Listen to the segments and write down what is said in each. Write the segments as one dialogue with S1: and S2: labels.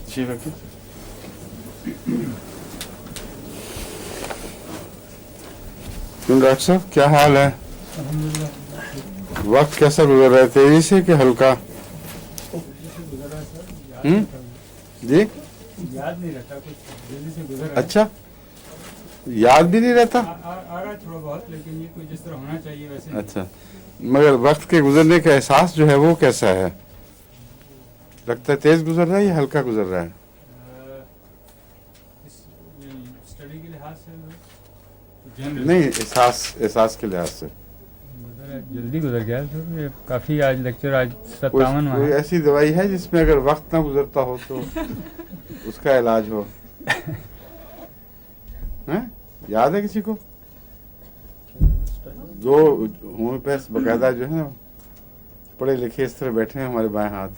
S1: جی رکھیں. ڈاکٹر صاحب کیا حال ہے؟ وقت کیسا گزر رہا ہے, تیزی سے کہ ہلکا؟ جی
S2: یاد نہیں رہتا, کچھ جلدی سے گزر رہا ہے.
S1: اچھا, یاد بھی نہیں رہتا؟
S2: آ رہا ہے تھوڑا بہت, لیکن یہ کوئی جس طرح ہونا چاہیے ویسے نہیں.
S1: اچھا, مگر وقت کے گزرنے کا احساس جو ہے وہ کیسا ہے؟ لگتا ہے تیز گزر رہا ہے یا ہلکا گزر رہا ہے؟
S2: اسٹڈی کے لحاظ سے
S1: نہیں, احساس کے لحاظ سے
S2: جلدی گزر گیا. کافی آج لیکچر آج 57
S1: کوئی ایسی دوائی ہے جس میں اگر وقت نہ گزرتا ہو تو اس کا علاج ہو؟ یاد ہے کسی کو؟ دو ہومیوپیتھ باقاعدہ جو ہے نا پڑھے لکھے اس طرح بیٹھے ہیں ہمارے بائیں ہاتھ.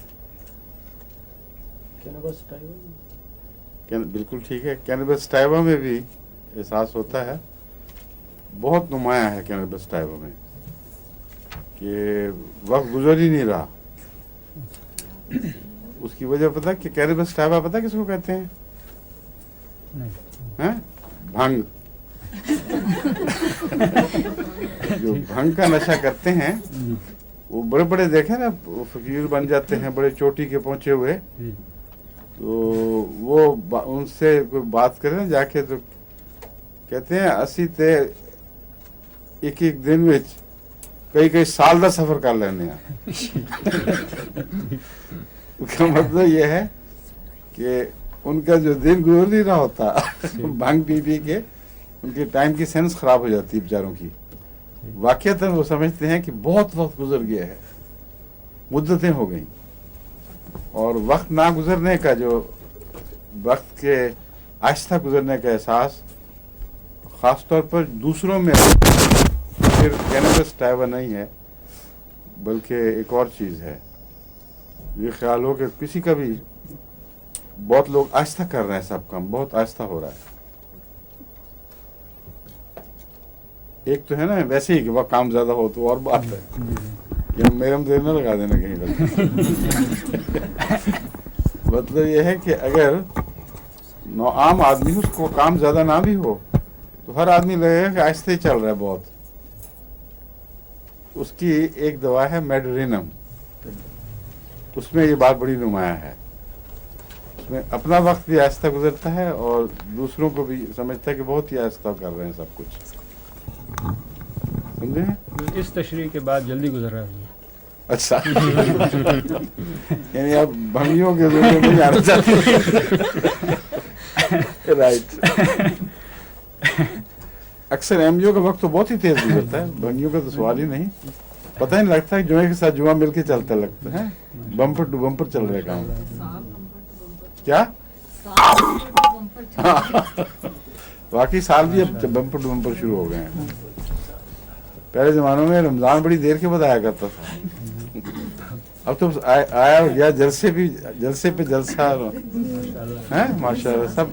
S1: بالکل ٹھیک ہے. کینابس ٹائبا میں بھی احساس ہوتا ہے, بہت نمایاں ہے کینابس ٹائبا میں کہ وقت گزر ہی نہیں رہا. اس کی وجہ پتہ کہ کینابس ٹائبا پتہ کس کو کہتے ہیں؟ بھنگ. جو بھنگ کا نشہ کرتے ہیں وہ بڑے بڑے دیکھیں نا فقیر بن جاتے ہیں, بڑے چوٹی کے پہنچے ہوئے, تو وہ ان سے کوئی بات کرے نا جا کے تو کہتے ہیں اسی تے ایک دن وچ کئی سال کا سفر کر لینے ہیں. اس کا مطلب یہ ہے کہ ان کا جو دن گزر نہیں رہا ہوتا بھنگ پی پی کے, ان کے ٹائم کی سینس خراب ہو جاتی ہے بیچاروں کی. واقعتاً وہ سمجھتے ہیں کہ بہت وقت گزر گیا ہے, مدتیں ہو گئیں, اور وقت نہ گزرنے کا جو وقت کے آہستہ گزرنے کا احساس خاص طور پر دوسروں میں پھر کینابس ٹائبا نہیں ہے بلکہ ایک اور چیز ہے. یہ خیال ہو کہ کسی کا بھی بہت لوگ آہستہ کر رہے ہیں, سب کام بہت آہستہ ہو رہا ہے. ایک تو ہے نا ویسے ہی کہ وہ کام زیادہ ہو تو اور بات ہے, یہ میرم دیر نہ لگا دینا کہیں پر. مطلب یہ ہے کہ اگر عام آدمی اس کو کام زیادہ نہ بھی ہو تو ہر آدمی لگے گا کہ آہستہ ہی چل رہا ہے بہت. اس کی ایک دوا ہے میڈرینم, اس میں یہ بات بڑی نمایاں ہے. اس میں اپنا وقت بھی آہستہ گزرتا ہے اور دوسروں کو بھی سمجھتا ہے کہ بہت ہی آہستہ کر رہے ہیں سب کچھ. سمجھے؟
S2: اس تشریح کے بعد جلدی گزر رہا ہے.
S1: اچھا, یعنی آپ بھنگیوں کے ذریعے نہیں آنا چاہتے. رائٹ. اکثر ایم جیو کا وقت تو بہت ہی تیز گزرتا ہے, بھنگیوں کا تو سوال ہی نہیں. پتہ ہی نہیں لگتا کہ جوئے کے ساتھ جمعہ مل کے چلتا لگتا ہے, بمپر ٹو بمپر چل رہا ہے کام. کیا واقعی سال بھی اب بمپر ٹو بمپر شروع ہو گئے ہیں. پہلے زمانوں میں رمضان بڑی دیر کے بعد آیا کرتا تھا, اب تو آیا گیا جلسے پہ جلسہ ہے ماشاء اللہ سب.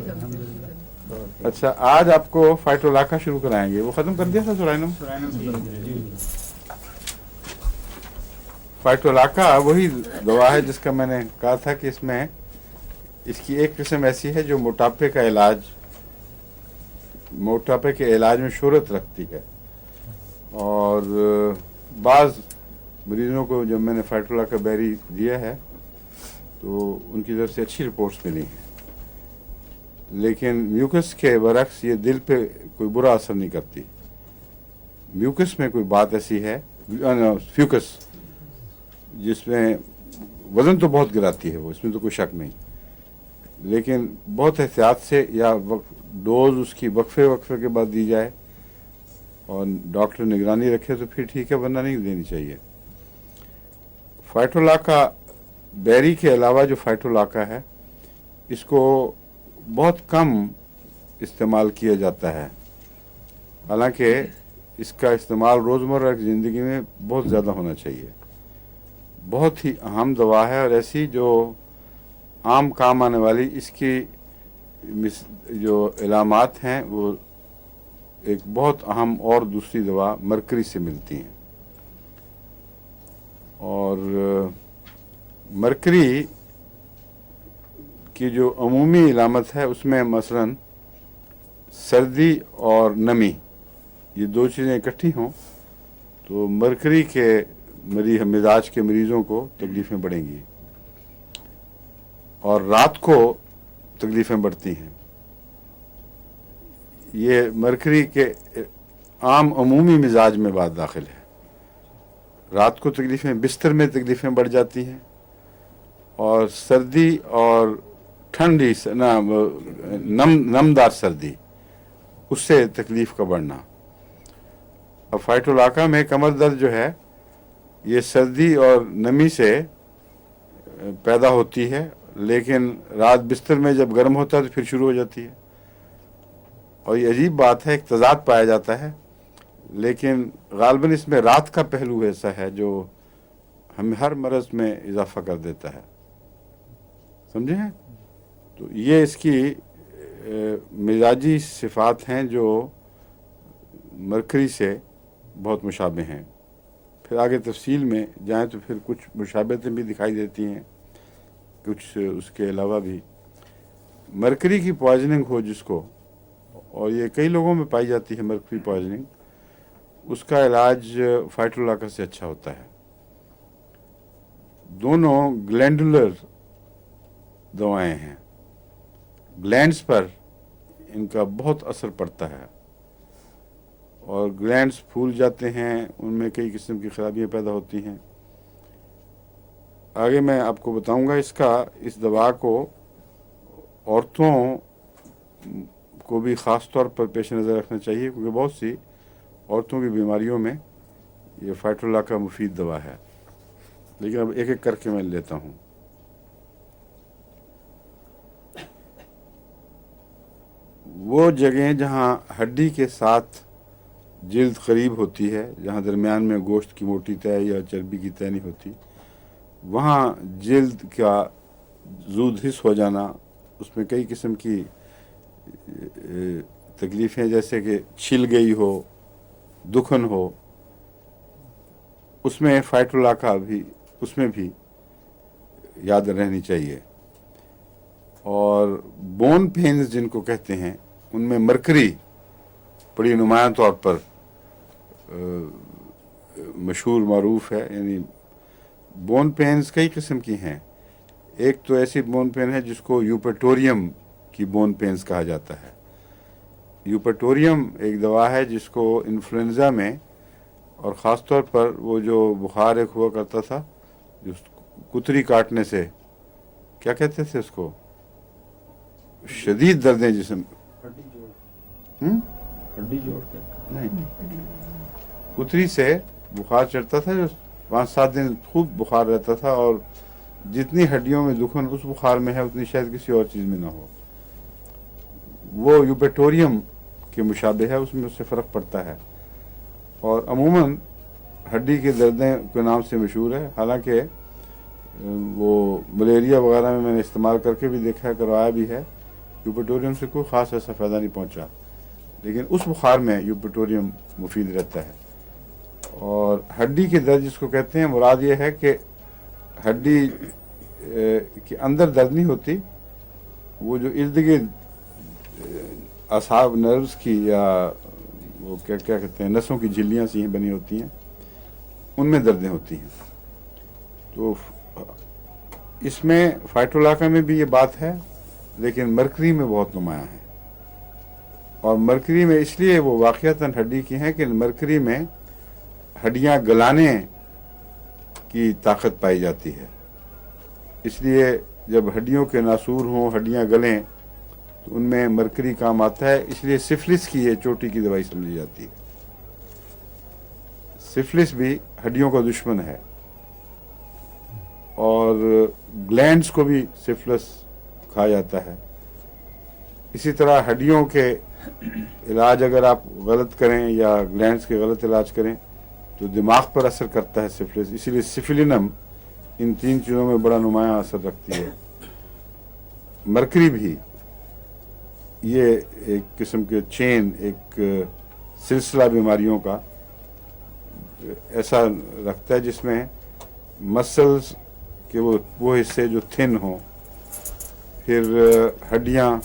S1: اچھا, آج آپ کو فائٹولاکا شروع کرائیں گے. وہ ختم کر دیا تھا سورائنم. فائٹولاکا وہی دوا ہے جس کا میں نے کہا تھا کہ اس کی ایک قسم ایسی ہے جو موٹاپے کے علاج میں شہرت رکھتی ہے, اور بعض مریضوں کو جب میں نے فائٹولاکا بیری دیا ہے تو ان کی طرف سے اچھی رپورٹس ملی ہیں. لیکن میوکس کے برعکس یہ دل پہ کوئی برا اثر نہیں کرتی. میوکس میں کوئی بات ایسی ہے, فیوکس, جس میں وزن تو بہت گراتی ہے, وہ اس میں تو کوئی شک نہیں, لیکن بہت احتیاط سے یا ڈوز اس کی وقفے کے بعد دی جائے اور ڈاکٹر نگرانی رکھے تو پھر ٹھیک ہے, ورنہ نہیں دینی چاہیے. فائٹولاکا بیری کے علاوہ جو فائٹولاکا ہے اس کو بہت کم استعمال کیا جاتا ہے, حالانکہ اس کا استعمال روزمرہ کی زندگی میں بہت زیادہ ہونا چاہیے. بہت ہی اہم دوا ہے اور ایسی جو عام کام آنے والی. اس کی جو علامات ہیں وہ ایک بہت اہم اور دوسری دوا مرکری سے ملتی ہیں, اور مرکری کی جو عمومی علامت ہے اس میں مثلا سردی اور نمی، یہ دو چیزیں اکٹھی ہوں تو مرکری کے مزاج کے مریضوں کو تکلیفیں بڑھیں گی اور رات کو تکلیفیں بڑھتی ہیں. یہ مرکری کے عام عمومی مزاج میں بات داخل ہے. رات کو تکلیفیں، بستر میں تکلیفیں بڑھ جاتی ہیں، اور سردی اور ٹھنڈی نمدار سردی، اس سے تکلیف کا بڑھنا. اب فائٹولاکا میں کمر درد جو ہے یہ سردی اور نمی سے پیدا ہوتی ہے، لیکن رات بستر میں جب گرم ہوتا ہے تو پھر شروع ہو جاتی ہے. اور یہ عجیب بات ہے، ایک تضاد پایا جاتا ہے، لیکن غالباً اس میں رات کا پہلو ایسا ہے جو ہمیں ہر مرض میں اضافہ کر دیتا ہے. سمجھے ہیں؟ تو یہ اس کی مزاجی صفات ہیں جو مرکری سے بہت مشابہ ہیں. پھر آگے تفصیل میں جائیں تو پھر کچھ مشابہتیں بھی دکھائی دیتی ہیں، کچھ اس کے علاوہ بھی. مرکری کی پوائزننگ ہو جس کو، اور یہ کئی لوگوں میں پائی جاتی ہے مرکری پوائزننگ، اس کا علاج فائٹولاکا سے اچھا ہوتا ہے. دونوں گلینڈولر دوائیں ہیں، گلینڈز پر ان کا بہت اثر پڑتا ہے اور گلینڈز پھول جاتے ہیں، ان میں کئی قسم کی خرابیاں پیدا ہوتی ہیں. آگے میں آپ کو بتاؤں گا اس دوا کو عورتوں کو بھی خاص طور پر پیش نظر رکھنا چاہیے، کیونکہ بہت سی عورتوں کی بیماریوں میں یہ فائٹولاکا مفید دوا ہے. لیکن اب ایک ایک کر کے میں لیتا ہوں. وہ جگہیں جہاں ہڈی کے ساتھ جلد قریب ہوتی ہے، جہاں درمیان میں گوشت کی موٹی تہ یا چربی کی تہ نہیں ہوتی، وہاں جلد کا زود حس ہو جانا، اس میں کئی قسم کی تکلیفیں جیسے کہ چھل گئی ہو، دکھن ہو، اس میں فائٹولاکا بھی اس میں بھی یاد رہنی چاہیے. اور بون پینز جن کو کہتے ہیں ان میں مرکری بڑی نمایاں طور پر مشہور معروف ہے. یعنی بون پینز کئی قسم کی ہیں. ایک تو ایسی بون پین ہے جس کو یوپیٹوریم کی بون پینز کہا جاتا ہے. یوپیٹوریم ایک دوا ہے جس کو انفلوئنزا میں اور خاص طور پر وہ جو بخار ایک ہوا کرتا تھا جو کتری کاٹنے سے، کیا کہتے تھے اس کو، شدید دردیں جسم،
S3: ہڈی جوڑ کے
S1: نہیں، کتری سے بخار چڑھتا تھا جو 5-7 دن خوب بخار رہتا تھا، اور جتنی ہڈیوں میں دکھن اس بخار میں ہے اتنی شاید کسی اور چیز میں نہ ہو. وہ یوپیٹوریم کے مشابہ ہے، اس میں اس سے فرق پڑتا ہے، اور عموماً ہڈی کے دردیں کے نام سے مشہور ہے. حالانکہ وہ ملیریا وغیرہ میں نے استعمال کر کے بھی دیکھا ہے، کروایا بھی ہے، یوپیٹوریم سے کوئی خاص ایسا فائدہ نہیں پہنچا، لیکن اس بخار میں یوپیٹوریم مفید رہتا ہے. اور ہڈی کے درد جس کو کہتے ہیں، مراد یہ ہے کہ ہڈی کے اندر درد نہیں ہوتی، وہ جو ارد گرد اعصاب نروز کی یا وہ کیا کہتے ہیں نسوں کی جھلیاں سی بنی ہوتی ہیں، ان میں دردیں ہوتی ہیں. تو اس میں فائٹولاکا میں بھی یہ بات ہے، لیکن مرکری میں بہت نمایاں ہے. اور مرکری میں اس لیے وہ واقعتاً ہڈی کی ہیں کہ مرکری میں ہڈیاں گلانے کی طاقت پائی جاتی ہے. اس لیے جب ہڈیوں کے ناسور ہوں، ہڈیاں گلیں، تو ان میں مرکری کام آتا ہے. اس لیے سفلس کی یہ چوٹی کی دوائی سمجھی جاتی ہے. سفلس بھی ہڈیوں کا دشمن ہے، اور گلینڈز کو بھی سفلس کھا جاتا ہے. اسی طرح ہڈیوں کے علاج اگر آپ غلط کریں یا گلینڈز کے غلط علاج کریں تو دماغ پر اثر کرتا ہے سفلس. اسی لیے سفلینم ان 3 چیزوں میں بڑا نمایاں اثر رکھتی ہے. مرکری بھی یہ ایک قسم کے چین، ایک سلسلہ بیماریوں کا ایسا رکھتا ہے جس میں मसल्स के वो हिस्से जो थिन हों, फिर हड्डियाँ,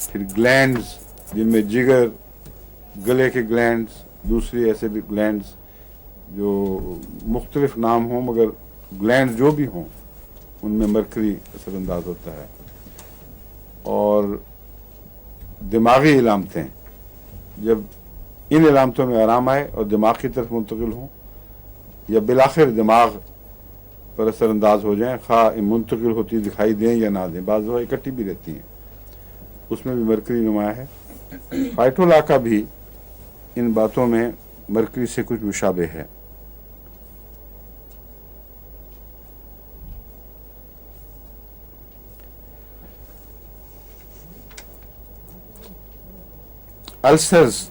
S1: फिर ग्लैंड्स जिनमें जिगर, गले के ग्लैंड्स, दूसरी ऐसे भी ग्लैंड्स जो मुख्तलिफ नाम हों मगर ग्लैंड जो भी हों उनमें मरकरी असरअंदाज होता है। और दिमागी इलामतें, जब इन इलामतों में आराम आए और दिमाग की तरफ मुंतकिल हों या बिलाखिर दिमाग पर असरअंदाज हो जाएं, खा मुंतकिल होती दिखाई दें या ना दें, बाज़ दफ़ा इकट्ठी भी रहती हैं, उसमें भी मरकरी नुमाया है। फाइटोला का भी इन बातों में मरकरी से कुछ मुशाबे है। अल्सर्स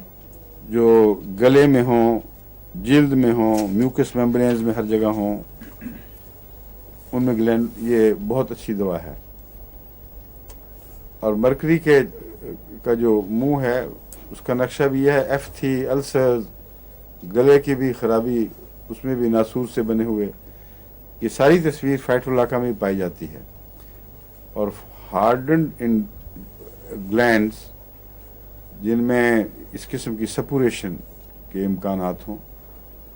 S1: जो गले में हों, जिल्द में हों, म्यूकस मेम्ब्रेन्स में हर जगह हों, उनमें ग्लैंड, ये बहुत अच्छी दवा है। और मरकरी के का जो मुंह है उसका नक्शा भी यह है, एफ-थी, अल्सर्स, गले की भी खराबी, उसमें भी नासूर से बने हुए, ये सारी तस्वीर फाइटोलाका में पाई जाती है। और हार्डन्ड इन ग्लैंड्स जिनमें इस किस्म की सपुरेशन के इम्कानात हों,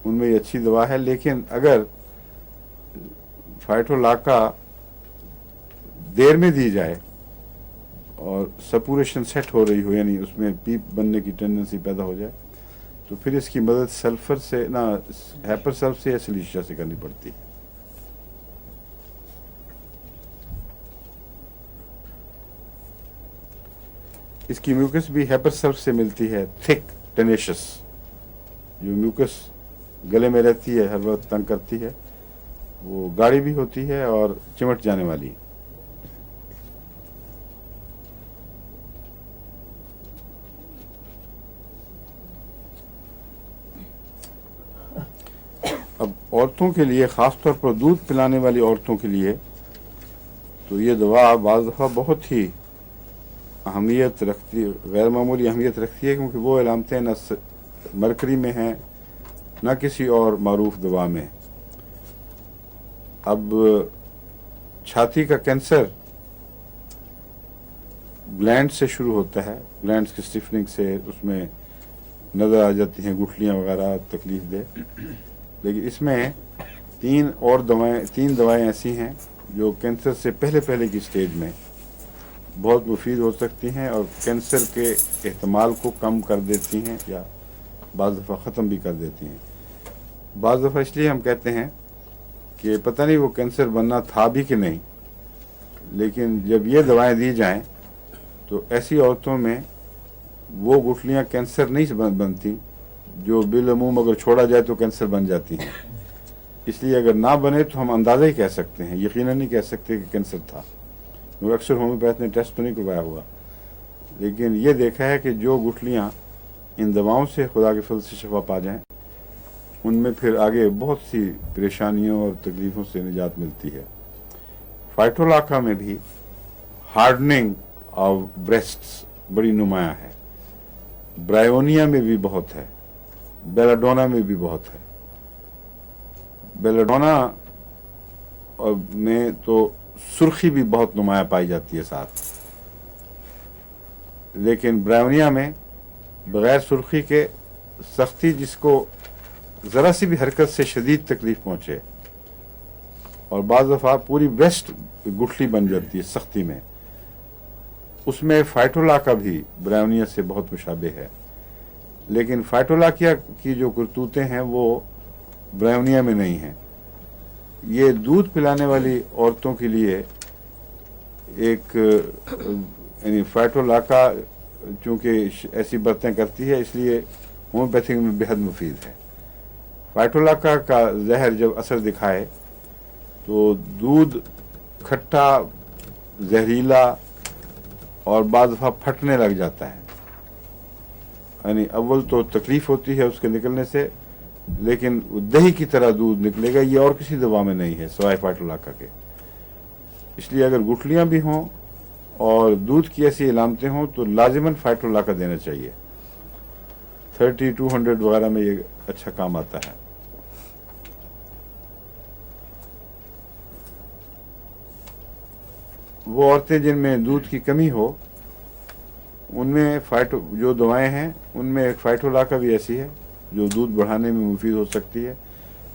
S1: उनमें ये अच्छी दवा है। लेकिन अगर फाइटोलाका देर में दी जाए और सपुरेशन सेट हो रही हो, यानी उसमें पीप बनने की टेंडेंसी पैदा हो जाए, तो फिर इसकी मदद सल्फर से ना, हैपर सल्फ से या सिलिशिया से करनी पड़ती है। इसकी म्यूकस भी हैपर सल्फ से मिलती है, थिक टेनेशियस, जो म्यूकस गले में रहती है, हर वक्त तंग करती है, वो गाढ़ी भी होती है और चिमट जाने वाली। अब औरतों के लिए, ख़ास तौर पर दूध पिलाने वाली औरतों के लिए, तो ये दवा बाज़ दफ़ा बहुत ही अहमियत रखती, गैर मामूली अहमियत रखती है, क्योंकि वो इलामतें न मरकरी में हैं न किसी और मारूफ दवा में। अब छाती का कैंसर ग्लैंड से शुरू होता है, ग्लैंड्स की स्टिफनिंग से उसमें नज़र आ जाती हैं गुठलियाँ वगैरह तकलीफ दे। लेकिन इसमें तीन दवाएं ऐसी हैं जो कैंसर से पहले की स्टेज में बहुत मुफीद हो सकती हैं और कैंसर के एहतमाल को कम कर देती हैं या बाज़ दफ़ा ख़त्म भी कर देती हैं। बाज़ दफ़ा इसलिए हम कहते हैं कि पता नहीं वो कैंसर बनना था भी कि नहीं, लेकिन जब ये दवाएं दी जाएं तो ऐसी औरतों में वो गुठलियाँ कैंसर नहीं बनती जो बिलअमूम अगर छोड़ा जाए तो कैंसर बन जाती हैं। इसलिए अगर ना बने तो हम अंदाज़ा ही कह सकते हैं, यकीनन नहीं कह सकते कि कैंसर था, क्योंकि अक्सर होम्योपैथ ने टेस्ट तो नहीं करवाया हुआ। लेकिन ये देखा है कि जो गुठलियाँ इन दवाओं से खुदा के फजल से शफा पा जाएं, उनमें फिर आगे बहुत सी परेशानियों और तकलीफ़ों से निजात मिलती है। फाइटोलाका में भी हार्डनिंग ऑफ ब्रेस्ट्स बड़ी नुमाया है, ब्रायोनिया में भी बहुत है, बेलाडोना में भी बहुत है। बेलाडोना में तो सुर्खी भी बहुत नुमाया पाई जाती है साथ, लेकिन ब्रायोनिया में बगैर सुर्खी के सख्ती, जिसको ज़रा सी भी हरकत से शदीद तकलीफ पहुँचे और बाज़ दफ़ा पूरी ब्रेस्ट गुठली बन जाती है सख्ती में, उसमें फाइटोलाका भी ब्रायोनिया से बहुत मुशाबे है। लेकिन फाइटोलाका की जो करतूतें हैं वो ब्रायोनिया में नहीं हैं। ये दूध पिलाने वाली औरतों के लिए एक, यानी फाइटोलाका चूँकि ऐसी बरतें करती है इसलिए होम्योपैथिक में बेहद मुफीद है। फाइटोलाका का जहर जब असर दिखाए तो दूध खट्टा, जहरीला और बाद दफ़ा फटने लग जाता है। यानी अव्वल तो तकलीफ होती है उसके निकलने से, लेकिन दही की तरह दूध निकलेगा। ये और किसी दवा में नहीं है सवाए फाइटोलाका के। इसलिए अगर गुठलियाँ भी हों और दूध की ऐसी इलामतें हों तो लाजिमन फाइटोलाका देना चाहिए। 30-200 वगैरह में ये अच्छा काम आता है। وہ عورتیں جن میں دودھ کی کمی ہو ان میں جو دوائیں ہیں ان میں ایک فائٹولاکا بھی ایسی ہے جو دودھ بڑھانے میں مفید ہو سکتی ہے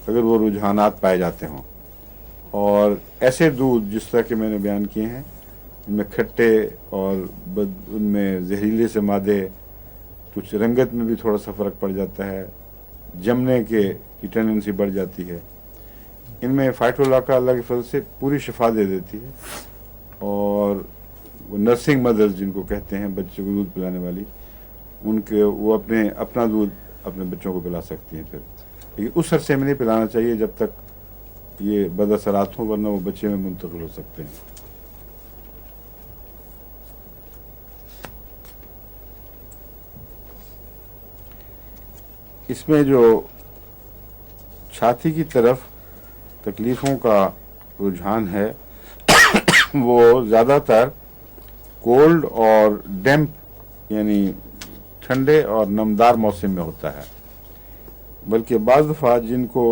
S1: اگر وہ رجحانات پائے جاتے ہوں. اور ایسے دودھ جس طرح کہ میں نے بیان کیے ہیں ان میں کھٹے اور ان میں زہریلے سے مادے، کچھ رنگت میں بھی تھوڑا سا فرق پڑ جاتا ہے، جمنے کی ٹینڈنسی بڑھ جاتی ہے، ان میں فائٹولاکا اللہ کے فضل سے پوری شفا دے دیتی ہے. اور وہ نرسنگ مدرز جن کو کہتے ہیں بچوں کو دودھ پلانے والی، ان کے وہ اپنا دودھ اپنے بچوں کو پلا سکتی ہیں پھر، لیکن اس عرصے میں نہیں پلانا چاہیے جب تک یہ بد اثرات ہوں، ورنہ وہ بچے میں منتقل ہو سکتے ہیں. اس میں جو چھاتی کی طرف تکلیفوں کا رجحان ہے وہ زیادہ تر کولڈ اور ڈیمپ یعنی ٹھنڈے اور نمدار موسم میں ہوتا ہے، بلکہ بعض دفعہ جن کو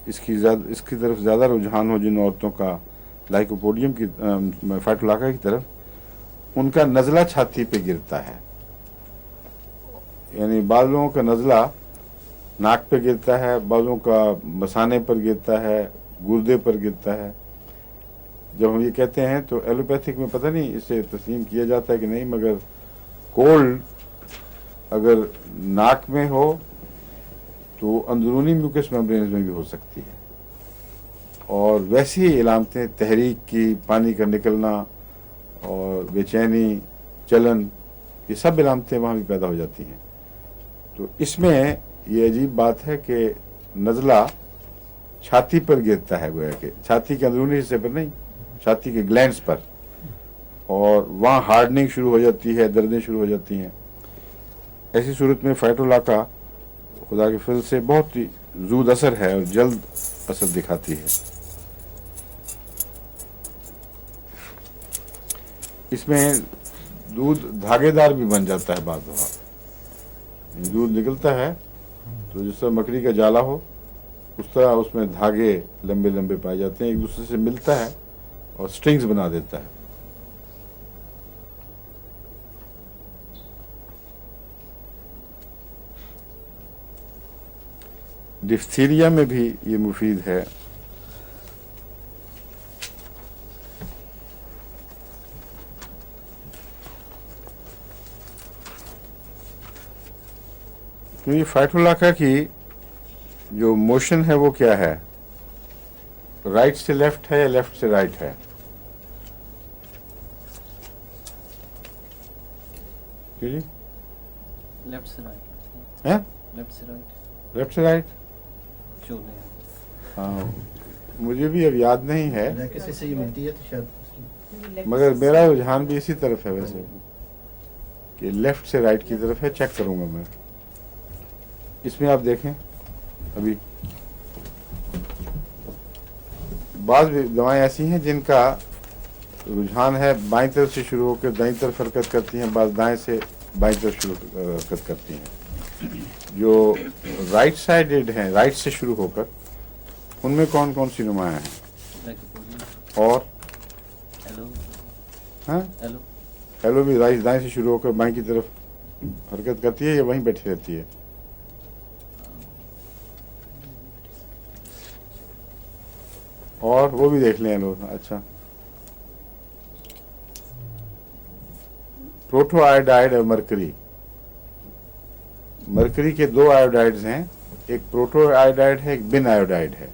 S1: اس کی طرف زیادہ رجحان ہو، جن عورتوں کا لائکوپوڈیم کی فائٹولاکا کی طرف، ان کا نزلہ چھاتی پہ گرتا ہے. یعنی بعض لوگوں کا نزلہ ناک پہ گرتا ہے، بعضوں کا مثانے پر گرتا ہے، گردے پر گرتا ہے. جب ہم یہ کہتے ہیں تو ایلوپیتھک میں پتہ نہیں اسے تسلیم کیا جاتا ہے کہ نہیں، مگر کولڈ اگر ناک میں ہو تو اندرونی میوکس میمبرینز میں بھی ہو سکتی ہے. اور ویسی ہی علامتیں تحریک کی، پانی کا نکلنا اور بے چینی، چلن، یہ سب علامتیں وہاں بھی پیدا ہو جاتی ہیں. تو اس میں یہ عجیب بات ہے کہ نزلہ چھاتی پر گرتا ہے، گویا کہ چھاتی کے اندرونی حصے پر نہیں، چھاتی کے گلینڈز پر، اور وہاں ہارڈننگ شروع ہو جاتی ہے، دردیں شروع ہو جاتی ہیں. ایسی صورت میں فائٹولاکا خدا کے فضل سے بہت ہی زود اثر ہے اور جلد اثر دکھاتی ہے. اس میں دودھ دھاگے دار بھی بن جاتا ہے بعض دفعہ. دودھ نکلتا ہے تو جس طرح مکڑی کا جالا ہو اس طرح اس میں دھاگے لمبے لمبے پائے جاتے ہیں، ایک دوسرے سے ملتا ہے اور سٹرنگز بنا دیتا ہے. ڈفتیریا میں بھی یہ مفید ہے. یہ فائٹولاکا کی جو موشن ہے وہ کیا ہے؟ رائٹ سے لیفٹ ہے یا لیفٹ سے رائٹ ہے؟ جی
S3: لیفٹ سے رائٹ،
S1: ہاں
S3: لیفٹ سے رائٹ،
S1: لیفٹ سے رائٹ.
S3: جو نہیں
S1: ہاں مجھے بھی اب یاد نہیں ہے،
S4: کسی سے یہ ملتی ہے تو شاید،
S1: مگر میرا رجحان بھی اسی طرف ہے ویسے کہ لیفٹ سے رائٹ کی طرف ہے. چیک کروں گا میں. اس میں آپ دیکھیں ابھی بعض دوائیں ایسی ہیں جن کا رجحان ہے بائیں طرف سے شروع ہو کر دائیں طرف حرکت کرتی ہیں، بعض دائیں سے بائیں طرف حرکت کرتی ہیں. جو رائٹ سائڈڈ ہیں، رائٹ سے شروع ہو کر، ان میں کون کون سی نمایاں ہیں؟ اور ہاں ایلو بھی رائٹ دائیں سے شروع ہو کر بائیں کی طرف حرکت کرتی ہے یا وہیں بیٹھی رہتی ہے؟ اور وہ بھی دیکھ لیں لوگ. اچھا، پروٹو آئوڈائڈ اور مرکری. مرکری کے دو آئوڈائڈز ہیں، ایک پروٹو آئوڈائڈ ہے، ایک بن آئوڈائڈ ہے.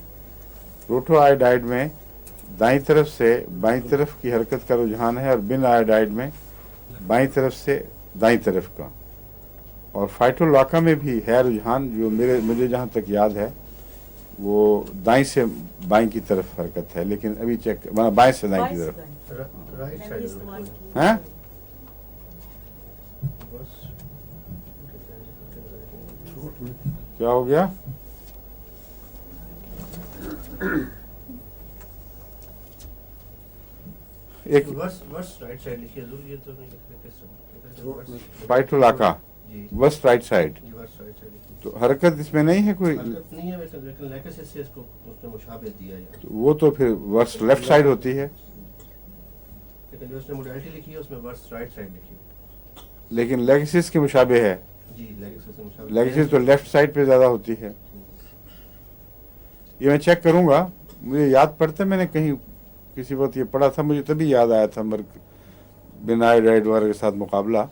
S1: پروٹو آئوڈائڈ میں دائیں طرف سے بائیں طرف کی حرکت کا رجحان ہے، اور بن آئوڈائڈ میں بائیں طرف سے دائیں طرف کا. اور فائٹولاکا میں بھی ہے رجحان، جو مجھے جہاں تک یاد ہے وہ دائیں سے بائیں کی طرف حرکت ہے، لیکن ابھی چیک بائیں سے دائیں کی طرف.
S4: رائٹ سائڈ
S1: ہاں کیا ہو گیا؟ ایک
S4: رائٹ سائڈ لکھیے حضور، یہ تو نہیں
S1: فائٹولاکا
S4: جی
S1: وسٹ رائٹ سائڈ.
S4: جی ورس رائٹ سائڈ لکھیے.
S1: تو حرکت اس میں نہیں ہے کوئی؟
S4: حرکت نہیں ہے لیکن لیکس سے اس کو اس نے مشابہ دیا ہے.
S1: وہ تو پھر ورس لیفٹ سائڈ ہوتی ہے.
S4: لیکن جو اس نے موڈیلٹی لکھی ہے اس میں ورس رائٹ سائڈ لکھی ہے.
S1: لیکن لیگسس کے مشابہ ہے.
S4: جی لیگسس سے مشابہ.
S1: لیگسس تو لیفٹ سائڈ پہ زیادہ ہوتی ہے. یہ میں چیک کروں گا. مجھے یاد پڑتا ہے میں نے کہیں کسی وقت یہ پڑھا تھا, مجھے تبھی یاد آیا تھا بن آئیڈائڈ وغیرہ کے ساتھ مقابلہ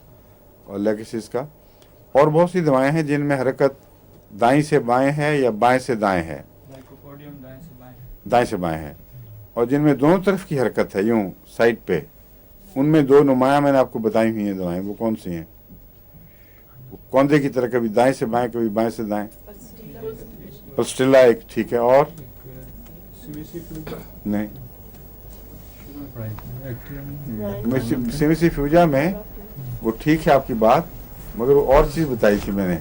S1: اور لیگسس کا. اور بہت سی دوائیں ہیں جن میں حرکت دائیں سے بائیں ہے یا بائیں سے دائیں ہے, دائیں سے بائیں ہے, اور جن میں دونوں طرف کی حرکت ہے یوں سائڈ پہ. ان میں دو نمایاں میں نے آپ کو بتائی ہوئی ہیں دوائیں. وہ کون سی ہیں؟ کوندے کی طرح کبھی دائیں سے بائیں کبھی بائیں سے دائیں. پلسٹیلا ایک ٹھیک ہے, اور نہیں سیمیسی فیوجا میں وہ ٹھیک ہے آپ کی بات, مگر وہ اور چیز بتائی تھی میں نے.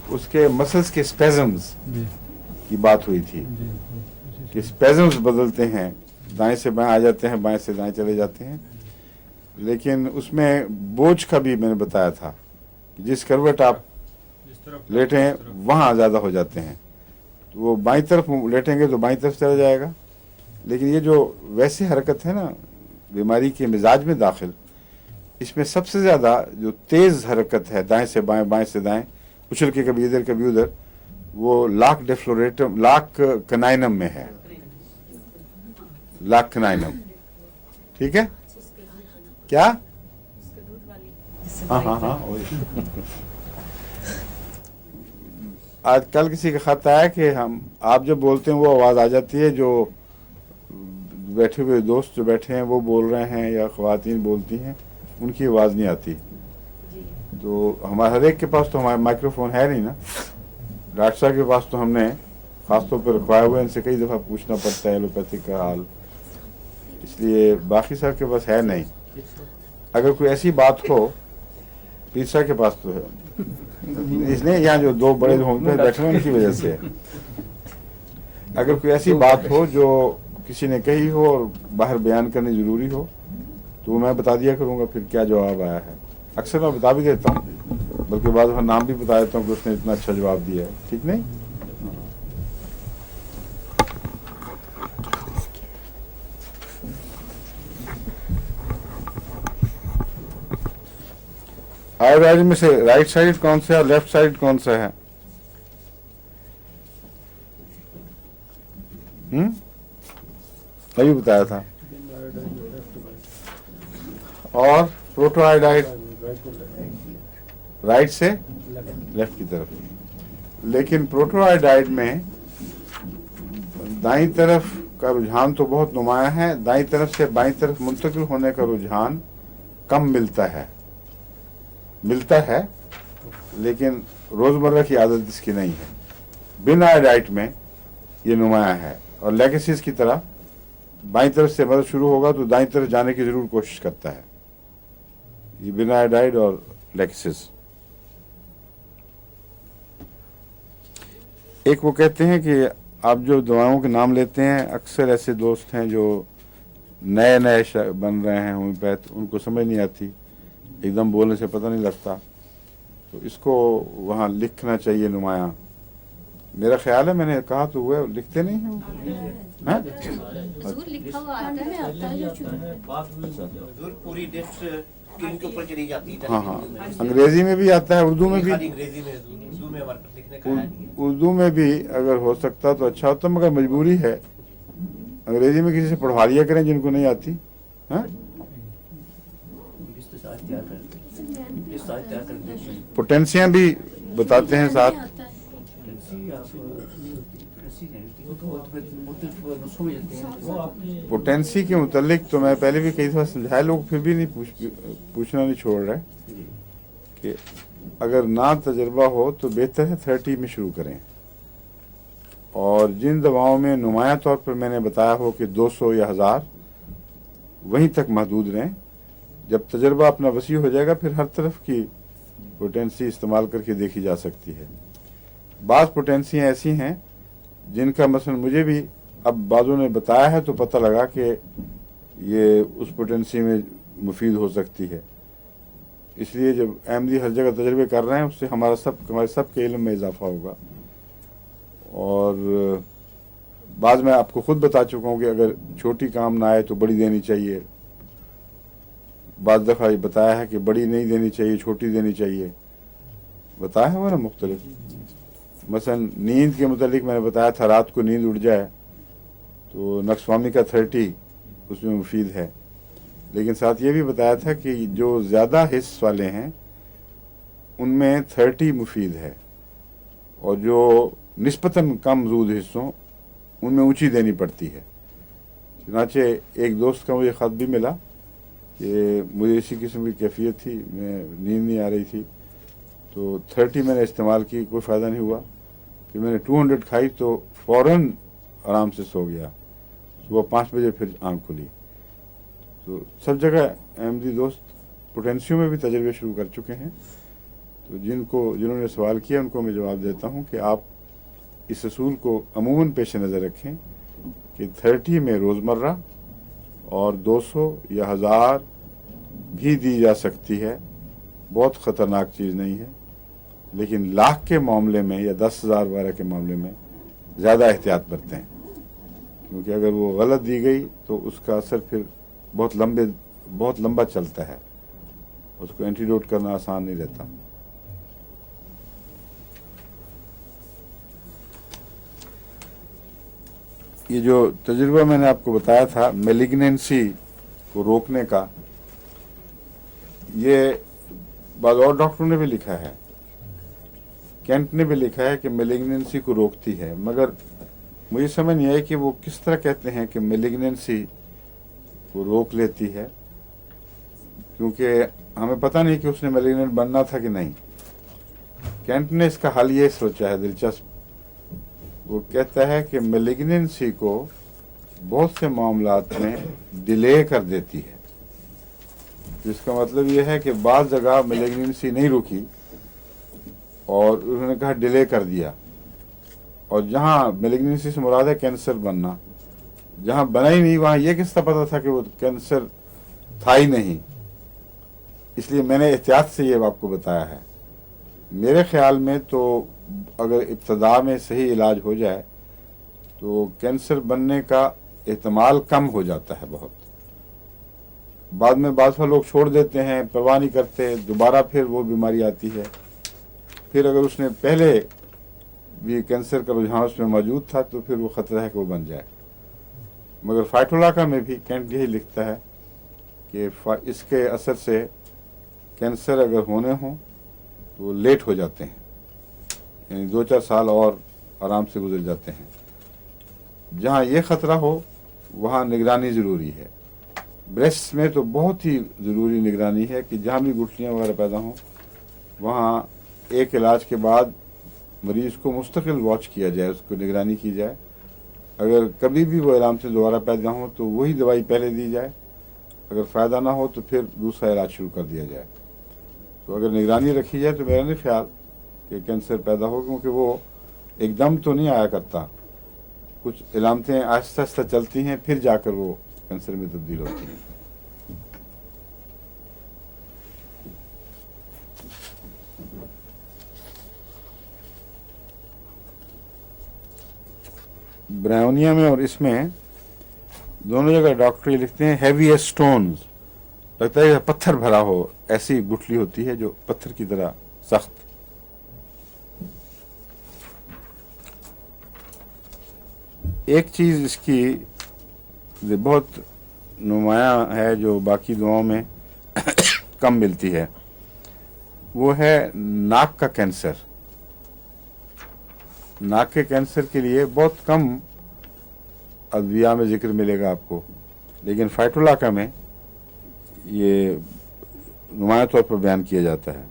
S1: اس کے مسلس کے اسپیزمز کی بات ہوئی تھی کہ اسپیزمز بدلتے ہیں, دائیں سے بائیں آ جاتے ہیں, بائیں سے دائیں چلے جاتے ہیں. لیکن اس میں بوجھ کا بھی میں نے بتایا تھا, جس کروٹ آپ لیٹیں وہاں زیادہ ہو جاتے ہیں. تو وہ بائیں طرف لیٹیں گے تو بائیں طرف چلا جائے گا. لیکن یہ جو ویسے حرکت ہے نا بیماری کے مزاج میں داخل, اس میں سب سے زیادہ جو تیز حرکت ہے دائیں سے بائیں بائیں سے دائیں اچھل کے کبھی ادھر کبھی ادھر, وہ لاک ڈیفلوریٹم لاک کنائنم میں ہے. لاک کنائنم ٹھیک ہے کیا؟ ہاں ہاں ہاں. آج کل کسی کا خط آیا کہ آپ جب بولتے ہیں وہ آواز آ جاتی ہے, جو بیٹھے ہوئے دوست جو بیٹھے ہیں وہ بول رہے ہیں یا خواتین بولتی ہیں ان کی آواز نہیں آتی. تو ہمارے ہر ایک کے پاس تو ہمارا مائکرو فون ہے نہیں نا. ڈاکٹر صاحب کے پاس تو ہم نے خاص طور پر رکھوائے ہوئے, ان سے کئی دفعہ پوچھنا پڑتا ہے ایلوپیتھک کا حال, اس لیے باقی صاحب کے پاس ہے نہیں. اگر کوئی ایسی بات ہو, پیر صاحب کے پاس تو ہے, اس لیے یہاں جو دو بڑے بیٹھے ہیں ان کی وجہ سے. اگر کوئی ایسی بات ہو جو کسی نے کہی ہو اور باہر بیان کرنی ضروری ہو تو میں بتا دیا کروں گا پھر کیا جواب آیا ہے. اکثر میں بتا بھی دیتا ہوں, بلکہ بعض دفعہ نام بھی بتا دیتا ہوں کہ اس نے اتنا اچھا جواب دیا ہے. ٹھیک نہیں؟ آئیڈائڈ میں سے رائٹ سائڈ کون سا ہے اور لیفٹ سائڈ کون سا ہے؟ ابھی بتایا تھا. اور پروٹو آئیڈائڈ رائٹ سے لیفٹ کی طرف. لیکن پروٹو آئیڈائڈ میں دائیں طرف کا رجحان تو بہت نمایاں ہے, دائیں طرف سے بائیں طرف منتقل ہونے کا رجحان کم ملتا ہے لیکن روزمرہ کی عادت اس کی نہیں ہے. بن آئیڈائڈ میں یہ نمایاں ہے, اور لیگسس کی طرح بائیں طرف سے مرض شروع ہوگا تو دائیں طرف جانے کی ضرور کوشش کرتا ہے. یہ بن آئیڈائڈ اور لیگسس. ایک وہ کہتے ہیں کہ آپ جو دواؤں کے نام لیتے ہیں, اکثر ایسے دوست ہیں جو نئے بن رہے ہیں ہومیوپیتھ, ان کو سمجھ نہیں آتی, ایک دم بولنے سے پتہ نہیں لگتا, تو اس کو وہاں لکھنا چاہیے نمایاں. میرا خیال ہے میں نے کہا تو وہ لکھتے نہیں ہیں وہ.
S4: پوری لسٹ اسکرین کے اوپر چلی جاتی ہے.
S1: ہاں ہاں, انگریزی میں بھی آتا ہے, اردو میں بھی.
S4: انگریزی میں, اردو میں ہمارے پاس لکھنے کا ہے نہیں ہے.
S1: اردو میں بھی اگر ہو سکتا تو اچھا ہوتا, مگر مجبوری ہے. انگریزی میں کسی سے پڑھوا لیا کریں جن کو نہیں آتی. ہاں پوٹینسیاں بھی بتاتے ہیں ساتھ. پوٹینسی کے متعلق تو میں پہلے بھی کئی دفعہ سمجھایا, لوگ پھر بھی نہیں پوچھنا نہیں چھوڑ رہے کہ اگر نہ تجربہ ہو تو بہتر ہے 30 میں شروع کریں. اور جن دواؤں میں نمایاں طور پر میں نے بتایا ہو کہ 200 یا 1000 وہیں تک محدود رہیں. جب تجربہ اپنا وسیع ہو جائے گا پھر ہر طرف کی پوٹینسی استعمال کر کے دیکھی جا سکتی ہے. بعض پوٹینسیاں ایسی ہیں جن کا مثلا مجھے بھی اب بعضوں نے بتایا ہے تو پتہ لگا کہ یہ اس پوٹینسی میں مفید ہو سکتی ہے. اس لیے جب احمدی ہر جگہ تجربے کر رہے ہیں اس سے ہمارے سب کے علم میں اضافہ ہوگا. اور بعض मैं आपको खुद बता चुका हूँ कि अगर छोटी काम ना आए तो बड़ी देनी चाहिए, बाज़ दफ़ा ये बताया है कि बड़ी नहीं देनी चाहिए, छोटी देनी चाहिए, बताया है वो ना मुख्तलिफ। मसलन नींद के मुतालिक मैंने बताया था रात को नींद उड़ जाए तो नक्सवामी का 30 उसमें मुफीद है, लेकिन साथ ये भी बताया था कि जो ज़्यादा हिस्स वाले हैं उनमें 30 मुफीद है और जो निस्बतन कम जूद हिस्सों उनमें ऊंची देनी पड़ती है। चुनाचे एक दोस्त का मुझे ख़त भी मिला कि मुझे इसी किस्म की कैफियत थी, मैं नींद नहीं आ रही थी, तो 30 मैंने इस्तेमाल की, कोई फ़ायदा नहीं हुआ। फिर मैंने 200 खाई तो फ़ौरन आराम से सो गया, सुबह 5 बजे फिर आँख खुली। तो सब जगह अहमदी दोस्त पोटेंशियो में भी तजर्बे शुरू कर चुके हैं, तो जिन्होंने सवाल किया उनको मैं जवाब देता हूँ कि आप इस असूल को अमूमन पेश नज़र रखें कि 30 में रोज़मर्रा और 200 या 1000 भी दी जा सकती है, बहुत ख़तरनाक चीज़ नहीं है, लेकिन लाख के मामले में या 10,000 वगैरह के मामले में ज़्यादा एहतियात बरतें, क्योंकि अगर वो गलत दी गई तो उसका असर फिर बहुत लंबा चलता है, उसको एंटीडोट करना आसान नहीं रहता। ये जो तजुर्बा मैंने आपको बताया था मेलिग्नेंसी को रोकने का, ये बाद और डॉक्टरों ने भी लिखा है, कैंट ने भी लिखा है कि मेलिग्नेंसी को रोकती है, मगर मुझे समझ नहीं आया कि वो किस तरह कहते हैं कि मेलिग्नेंसी को रोक लेती है, क्योंकि हमें पता नहीं कि उसने मेलिग्नेंट बनना था कि नहीं। कैंट ने इसका हल ये सोचा है दिलचस्प, वो कहता है कि मेलिग्नेंसी को बहुत से मामलात में डिले कर देती है, जिसका मतलब ये है कि बाद जगह मेलिग्नेंसी नहीं रुकी और उन्होंने कहा डिले कर दिया, और जहाँ मेलिग्नेंसी से मुराद है कैंसर बनना, जहाँ बना ही नहीं वहाँ ये किस तरह पता था कि वो कैंसर था ही नहीं। इसलिए मैंने एहतियात से ये आपको बताया है। मेरे ख्याल में तो अगर इब्तदा में सही इलाज हो जाए तो कैंसर बनने का एहतमाल कम हो जाता है बहुत। बाद में बाज़ लोग छोड़ देते हैं, परवाह नहीं करते, दोबारा फिर वो बीमारी आती है। फिर अगर उसने पहले भी कैंसर का रुझान उसमें मौजूद था तो फिर वो ख़तरा है कि वो बन जाए। मगर फाइटोलाका में भी कैंट यही लिखता है कि इसके असर से कैंसर अगर होने हों तो लेट हो जाते हैं, यानी 2-4 साल और आराम से गुजर जाते हैं। जहाँ ये ख़तरा हो वहाँ निगरानी ज़रूरी है। ब्रेस्ट में तो बहुत ही ज़रूरी निगरानी है कि जहाँ भी गुठलियाँ वगैरह पैदा हों वहाँ एक इलाज के बाद मरीज़ को मुस्तकिल वॉच किया जाए, उसको निगरानी की जाए। अगर कभी भी वो आराम से दोबारा पैदा हो तो वही दवाई पहले दी जाए, अगर फ़ायदा ना हो तो फिर दूसरा इलाज शुरू कर दिया जाए। तो अगर निगरानी रखी जाए तो मेरा नहीं ख्याल कि कैंसर पैदा हो, क्योंकि वो एकदम तो नहीं आया करता, कुछ इलामतें आहिस्ता आहिस्ता चलती हैं, फिर जाकर वो कैंसर में तब्दील होती हैं। ब्राउनिया में और इसमें दोनों जगह डॉक्टर ये लिखते हैं हैवी स्टोन्स, लगता है पत्थर भरा हो, ऐसी गुठली होती है जो पत्थर की तरह सख्त। एक चीज़ इसकी बहुत नुमायाँ है जो बाकी दुआओं में कम मिलती है, वो है नाक का कैंसर। नाक के कैंसर के लिए बहुत कम अद्विया में जिक्र मिलेगा आपको, लेकिन फाइटोलाका में ये नुमाया तौर पर बयान किया जाता है।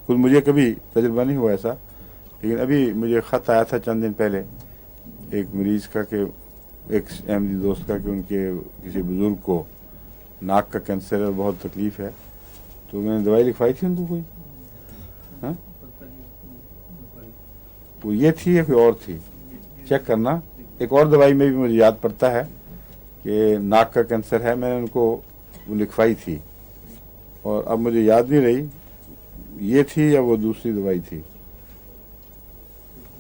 S1: खुद मुझे कभी तजुर्बा नहीं हुआ ऐसा, लेकिन अभी मुझे ख़त आया था चंद दिन पहले एक मरीज़ का, कि एक अहमदी दोस्त का, कि उनके किसी बुज़ुर्ग को नाक का कैंसर है, बहुत तकलीफ़ है। तो मैंने दवाई लिखवाई थी उनको, कोई हाँ वो ये थी या कोई और थी, चेक करना। एक और दवाई में भी मुझे याद पड़ता है कि नाक का कैंसर है, मैंने उनको वो लिखवाई थी, और अब मुझे याद नहीं रही ये थी या वो दूसरी दवाई थी।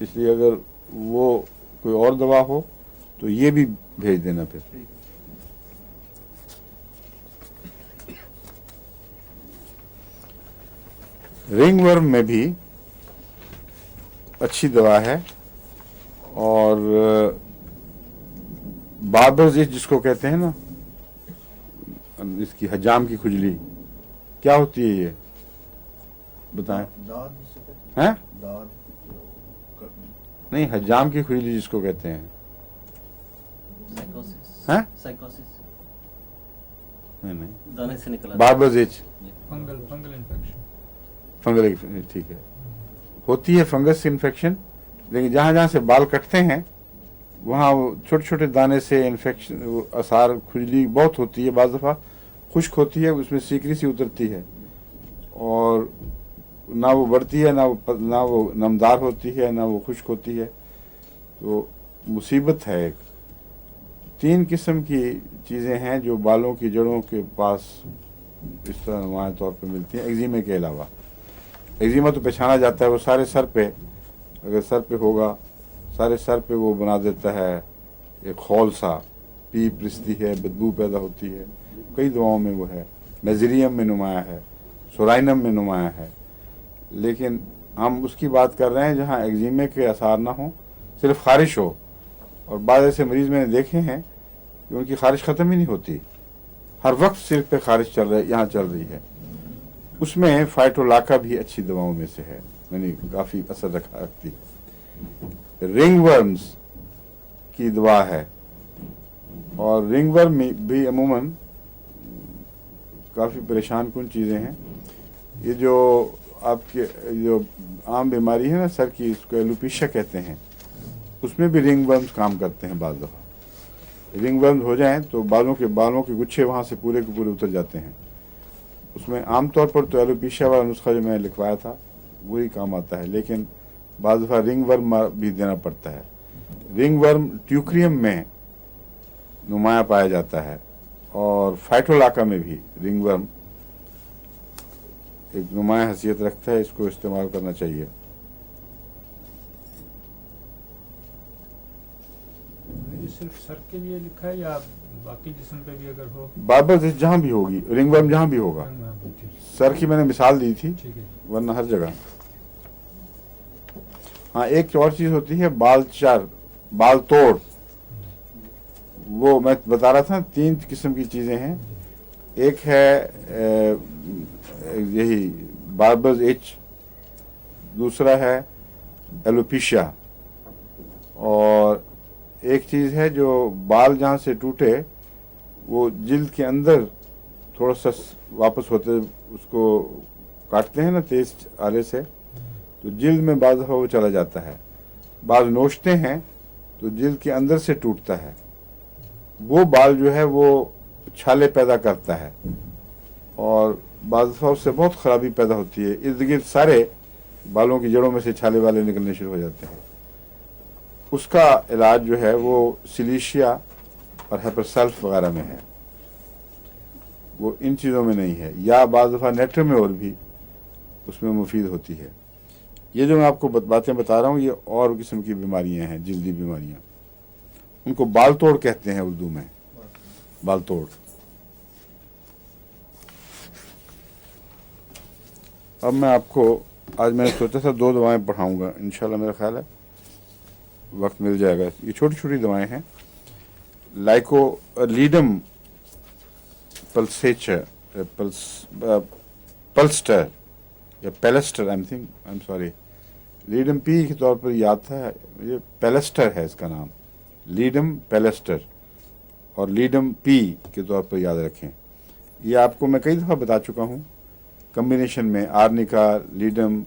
S1: इसलिए अगर वो कोई और दवा हो तो ये भी भेज देना फिर।
S4: ठीक
S1: रिंग वर्म में भी अच्छी दवा है, और बार्बर्स इच जिसको कहते हैं ना, इसकी हजाम की खुजली, क्या होती है ये बताएं?
S4: दाद जिसे कहते
S1: हैं?
S4: हैं, दाद
S1: नहीं, हजाम की खुजली जिसको कहते हैं।
S3: साइकोसिस।
S1: हैं?
S3: साइकोसिस
S1: नहीं,
S3: दाने से निकला।
S1: Barbers etch
S2: fungal infection.
S1: Fungal, ठीक है, होती है फंगस इन्फेक्शन, लेकिन जहाँ जहाँ से बाल कटते हैं वहाँ छोटे छोटे दाने से इन्फेक्शन, आसार, खुजली बहुत होती है, बाज़ दफ़ा खुश्क होती है, उसमें सीकरी सी उतरती है, और ना वो बढ़ती है, ना वो नमदार होती है, ना वो खुश्क होती है, तो मुसीबत है एक। 3 किस्म की चीज़ें हैं जो बालों की जड़ों के पास इस तरह नुमाया तौर पर मिलती हैं, एक्जिमे के अलावा। एक्जिमा तो पहचाना जाता है, वो सारे सर पे, अगर सर पे होगा, सारे सर पे वो बना देता है एक खौल सा, पीप रिसती है, बदबू पैदा होती है, कई दवाओं में वो है, मेजरियम में नुमाया है, सोराइनम में नुमाया है। लेकिन हम उसकी बात कर रहे हैं जहाँ एक्जिमे के आसार ना हो, सिर्फ खारिश हो, और बाद ऐसे मरीज मैंने देखे हैं कि उनकी खारिश ख़त्म ही नहीं होती, हर वक्त सिर पे खारिश चल रही, यहाँ चल रही है। उसमें फाइटोलाका भी अच्छी दवाओं में से है, मैंने काफ़ी असर रखती है। रिंग वर्म्स की दवा है, और रिंग वर्म में भी अमूमन काफ़ी परेशान कुन चीज़ें हैं। ये जो आपके जो आम बीमारी है ना सर की, इसको एलोपेशिया कहते हैं, उसमें भी रिंग वर्म्स काम करते हैं। बाज़ दफ़ा रिंग वर्म्स हो जाएं तो बालों के गुच्छे वहाँ से पूरे के पूरे उतर जाते हैं। उसमें आमतौर पर तो एलोपेशिया वाला नुस्खा जो मैंने लिखवाया था वही काम आता है, लेकिन बाज़ दफ़ा रिंग वर्म भी देना पड़ता है। रिंग वर्म ट्यूक्रियम में नुमाया पाया जाता है, और फाइटोलाका में भी रिंग वर्म एक नुमाया हैसियत रखता है, इसको इस्तेमाल करना चाहिए।
S2: ये सिर्फ सर के लिए लिखा है या बाकी जिस्म पे भी अगर हो?
S1: बार्बर्स जहाँ भी होगी, रिंग वर्म जहाँ भी होगा। सर की मैंने मिसाल दी थी,
S2: ठीक है।
S1: वरना हर जगह। हाँ, एक और चीज़ होती है बाल तोड़, वो मैं बता रहा था, 3 किस्म की चीज़ें हैं। एक है यही बार्बर्स इच, दूसरा है एलोपेशिया, और एक चीज़ है जो बाल जहाँ से टूटे वो जिल्द के अंदर थोड़ा सा वापस होते, उसको काटते हैं ना तेज आले से, तो जिल्द में बाज़ दफ़ा वो चला जाता है। बाल नोचते हैं तो जिल्द के अंदर से टूटता है, वो बाल जो है वो छाले पैदा करता है, और बाज़ दफ़ा उससे बहुत ख़राबी पैदा होती है। इर्द गिर्द सारे बालों की जड़ों में से छाले वाले निकलने शुरू हो जाते हैं। उसका इलाज जो है वो सिलीशिया और हेपरसल्फ वगैरह में है, वो इन चीज़ों में नहीं है, या बाज़ दफ़ा नेटर में और भी उसमें मुफीद होती है। ये जो मैं आपको बातें बता रहा हूँ, ये और किस्म की बीमारियाँ हैं, जल्दी बीमारियाँ, उनको बाल तोड़ कहते हैं उर्दू में, बाल तोड़। अब मैं आपको, आज मैंने सोचा था 2 दवाएं पढ़ाऊँगा, इंशाल्लाह मेरा ख्याल है वक्त मिल जाएगा। ये छोटी छोटी दवाएं हैं। लीडम पल्सेचर, पल्स्टर या palustre, I am sorry, Ledum P के तौर पर याद था, ये पेलेस्टर है इसका नाम, लीडम पेलेस्टर, और लीडम पी के तौर पर याद रखें। ये आपको मैं कई दफ़ा बता चुका हूँ, कम्बिनेशन में आर्निका, लीडम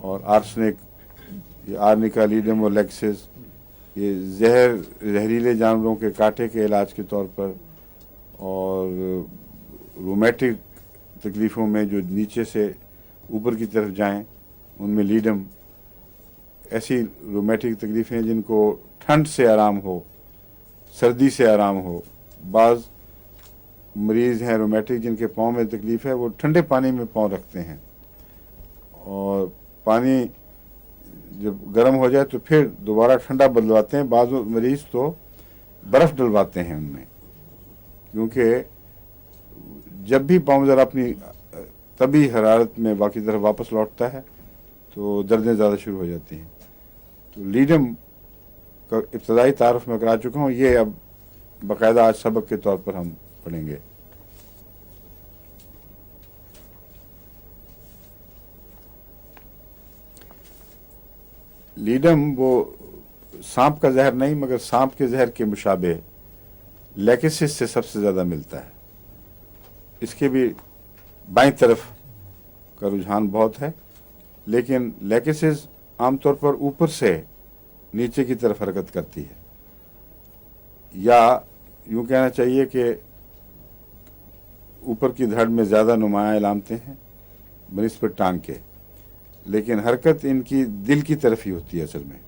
S1: और आर्सेनिक, ये आर्निका, लीडम और लेक्सिस, ये जहरीले जानवरों के कांटे के इलाज के तौर पर, और रोमेटिक तकलीफ़ों में जो नीचे से ऊपर की तरफ जाएं उनमें लीडम, ऐसी रोमेटिक तकलीफ़ें जिनको ठंड से आराम हो, सर्दी से आराम हो। बाज़ मरीज़ हैं रोमेटिक जिनके पाँव में तकलीफ़ है, वो ठंडे पानी में पाँव रखते हैं, और पानी जब गर्म हो जाए तो फिर दोबारा ठंडा बदलवाते हैं। बाज़ मरीज़ तो बर्फ़ डलवाते हैं उनमें, क्योंकि जब भी पाँव ज़रा अपनी तभी हरारत में बाकी तरफ वापस लौटता है तो दर्दें ज़्यादा शुरू हो जाती हैं। तो लीडम का इब्तदाई तारुफ में करा चुका हूँ, ये अब बाकायदा आज सबक के तौर पर हम पढ़ेंगे। लीडम वो सांप का जहर नहीं, मगर सांप के जहर के मुशाबे लेकेसिस से सबसे ज़्यादा मिलता है। इसके भी बाईं तरफ का रुझान बहुत है, लेकिन लेकेसिस आमतौर पर ऊपर से नीचे की तरफ हरकत करती है, या यूँ कहना चाहिए कि ऊपर की धड़ में ज़्यादा नुमायाँ इलामतें हैं बनिस्बत टांग के, लेकिन हरकत इनकी दिल की तरफ ही होती है। असल में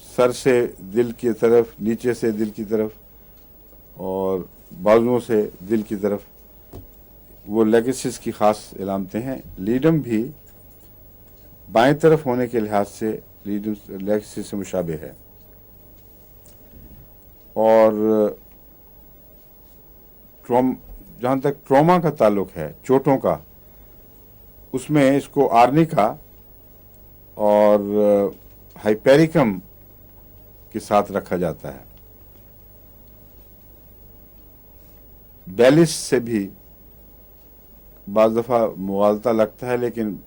S1: सर से दिल की तरफ, नीचे से दिल की तरफ और बाजुओं से दिल की तरफ, वो लेगेसिस की ख़ास इलामतें हैं। लीडम भी बाएं तरफ होने के लिहाज से लीडम लेगेसिस से मुशाबे है। और जहाँ तक ट्रॉमा का ताल्लुक है, चोटों का, उसमें इसको आर्निका और हाइपेरिकम के साथ रखा जाता है। बैलिस से भी बाज़ दफ़ा मुगालता लगता है, लेकिन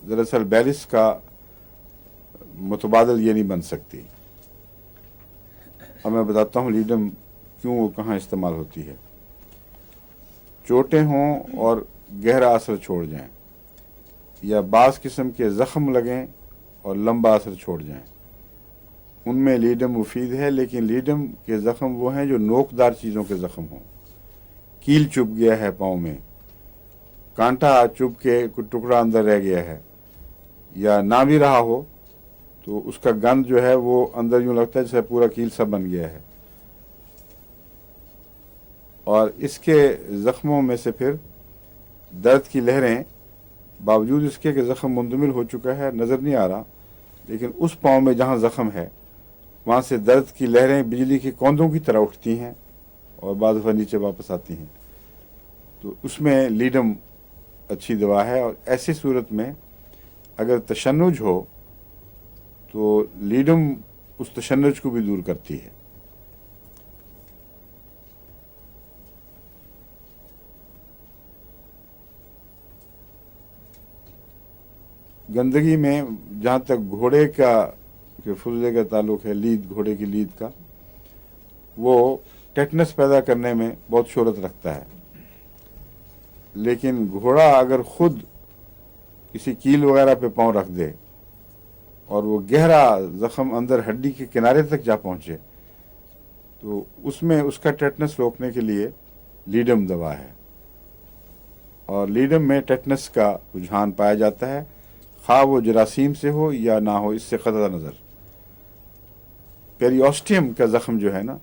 S1: दरअसल बैलिस का मुतबादल ये नहीं बन सकती। अब मैं बताता हूँ लीडम क्यों वो कहाँ इस्तेमाल होती है। चोटें हों और गहरा असर छोड़ जाएं, या बाज़ किस्म के ज़ख़म लगें और लंबा असर छोड़ जाएं, उनमें लीडम मुफीद है। लेकिन लीडम के ज़ख़म वो हैं जो नोकदार चीज़ों के ज़ख़म हों। कील चुभ गया है पाँव में, कांटा चुभ के कुछ टुकड़ा अंदर रह गया है, या ना भी रहा हो तो उसका गंध जो है वो अंदर यूँ लगता है जैसे पूरा कील सा बन गया है। और इसके ज़ख़्मों में से फिर दर्द की लहरें, बावजूद इसके कि ज़ख़म मुंदमिल हो चुका है, नज़र नहीं आ रहा, लेकिन उस पाँव में जहाँ ज़ख़म है वहाँ से दर्द की लहरें बिजली के कौंदों की तरह उठती हैं और बाद दफ़ा नीचे वापस आती हैं। तो उसमें लीडम अच्छी दवा है। और ऐसी सूरत में अगर तशन्नुज हो तो लीडम उस तशन्नुज को भी दूर करती है। गंदगी में जहाँ तक घोड़े का के फुजले का ताल्लुक है, लीद, घोड़े की लीद का, वो टेटनस पैदा करने में बहुत शोहरत रखता है। लेकिन घोड़ा अगर खुद किसी कील वगैरह पे पाँव रख दे और वो गहरा ज़ख़म अंदर हड्डी के किनारे तक जा पहुँचे, तो उसमें उसका टेटनस रोकने के लिए लीडम दवा है। और लीडम में टेटनस का रुझान पाया जाता है, खा वो जरासीम से हो या ना हो, इससे क़तई नज़र। पेरियोस्टियम का ज़ख़म जो है ना,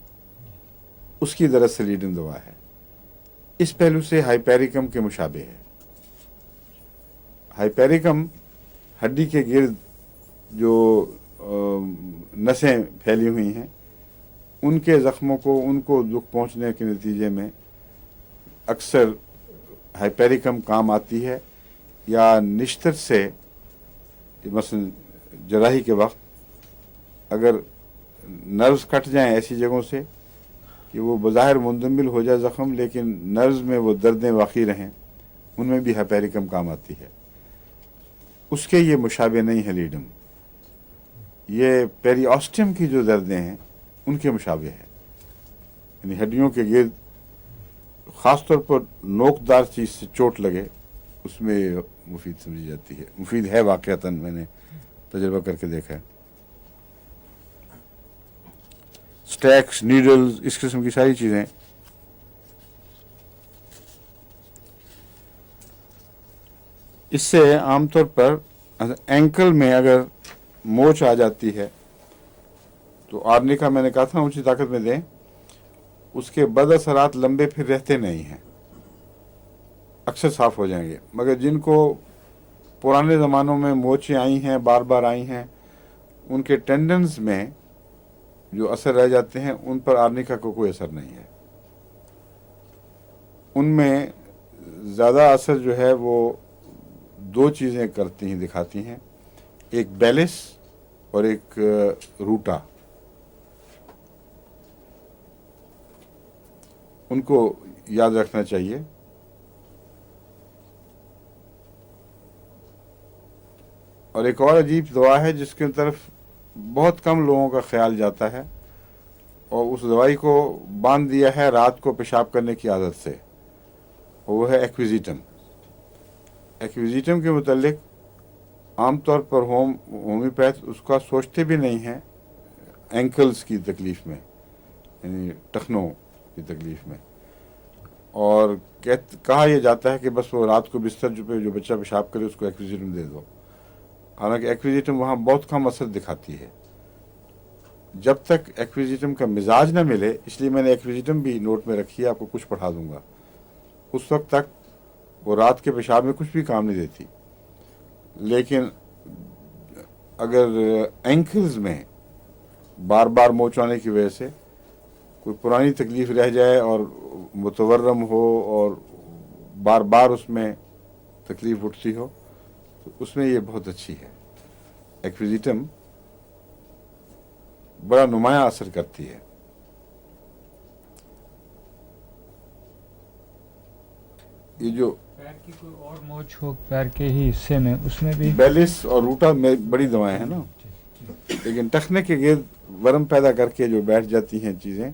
S1: उसकी दरअसल लीडम दवा है। इस पहलू से हाइपेरिकम के मुशाबे है। हाइपेरिकम हड्डी के गिर्द जो नसें फैली हुई हैं, उनके ज़ख़्मों को, उनको दुख पहुंचने के नतीजे में अक्सर हाइपेरिकम काम आती है। या निश्तर से मसलन जराही के वक्त अगर नर्व्स कट जाएं ऐसी जगहों से कि वो बज़ाहिर मुंदमिल हो जाए ज़ख़म, लेकिन नर्व्स में वो दर्दें बाक़ी रहें, उनमें भी हाइपेरिकम काम आती है। उसके ये मुशाबे नहीं है लीडम। ये पेरियोस्टियम की जो दर्दें हैं उनके मुशाबे है, यानी हड्डियों के गिर्द ख़ास तौर पर नोकदार चीज़ से चोट लगे, उसमें मुफीद समझी जाती है। मुफीद है वाक़अतन, मैंने तजुर्बा करके देखा है। स्टैक्स, नीडल्स, इस किस्म की सारी चीज़ें इससे आमतौर पर एंकल में अगर मोच आ जाती है तो आर्निका, मैंने कहा था ऊंची ताकत में दें, उसके बद असरात लंबे फिर रहते नहीं हैं, अक्सर साफ हो जाएंगे। मगर जिनको पुराने ज़मानों में मोचें आई हैं, बार बार आई हैं, उनके टेंडेंस में जो असर रह जाते हैं उन पर आर्निका को कोई असर नहीं है। उनमें ज़्यादा असर जो है वो दो चीज़ें करती हैं, दिखाती हैं, एक बेलिस और एक रूटा। उनको याद रखना चाहिए। और एक और अजीब दवा है जिसके तरफ बहुत कम लोगों का ख्याल जाता है, और उस दवाई को बांध दिया है रात को पेशाब करने की आदत से, और वो है एक्विजिटम। एक्विजिटम के मुतालिक आमतौर पर होम्योपैथ उसका सोचते भी नहीं हैं एंकल्स की तकलीफ़ में, यानी टखनों की तकलीफ़ में। और कहा यह जाता है कि बस वो रात को बिस्तर पे जो बच्चा पेशाब करे उसको एक्विजिटम दे दो। हालांकि एक्विजिटम वहाँ बहुत कम असर दिखाती है जब तक एक्विजिटम का मिजाज न मिले, इसलिए मैंने एक्विजिटम भी नोट में रखी है, आपको कुछ पढ़ा दूंगा। उस वक्त तक वो रात के पेशाब में कुछ भी काम नहीं देती। लेकिन अगर एंकल्स में बार बार मोच आने की वजह से कोई पुरानी तकलीफ़ रह जाए और मुतवर्रम हो और बार बार उसमें तकलीफ़ उठती हो, तो उसमें ये बहुत अच्छी है। एक्विजिटम बड़ा नुमाया असर करती है। ये जो
S2: पैर की कोई और मोच हो पैर के ही हिस्से में, उसमें भी
S1: बेलिस और रूटा में बड़ी दवाएं हैं ना, लेकिन टखने के गिर्द वरम पैदा करके जो बैठ जाती हैं चीज़ें,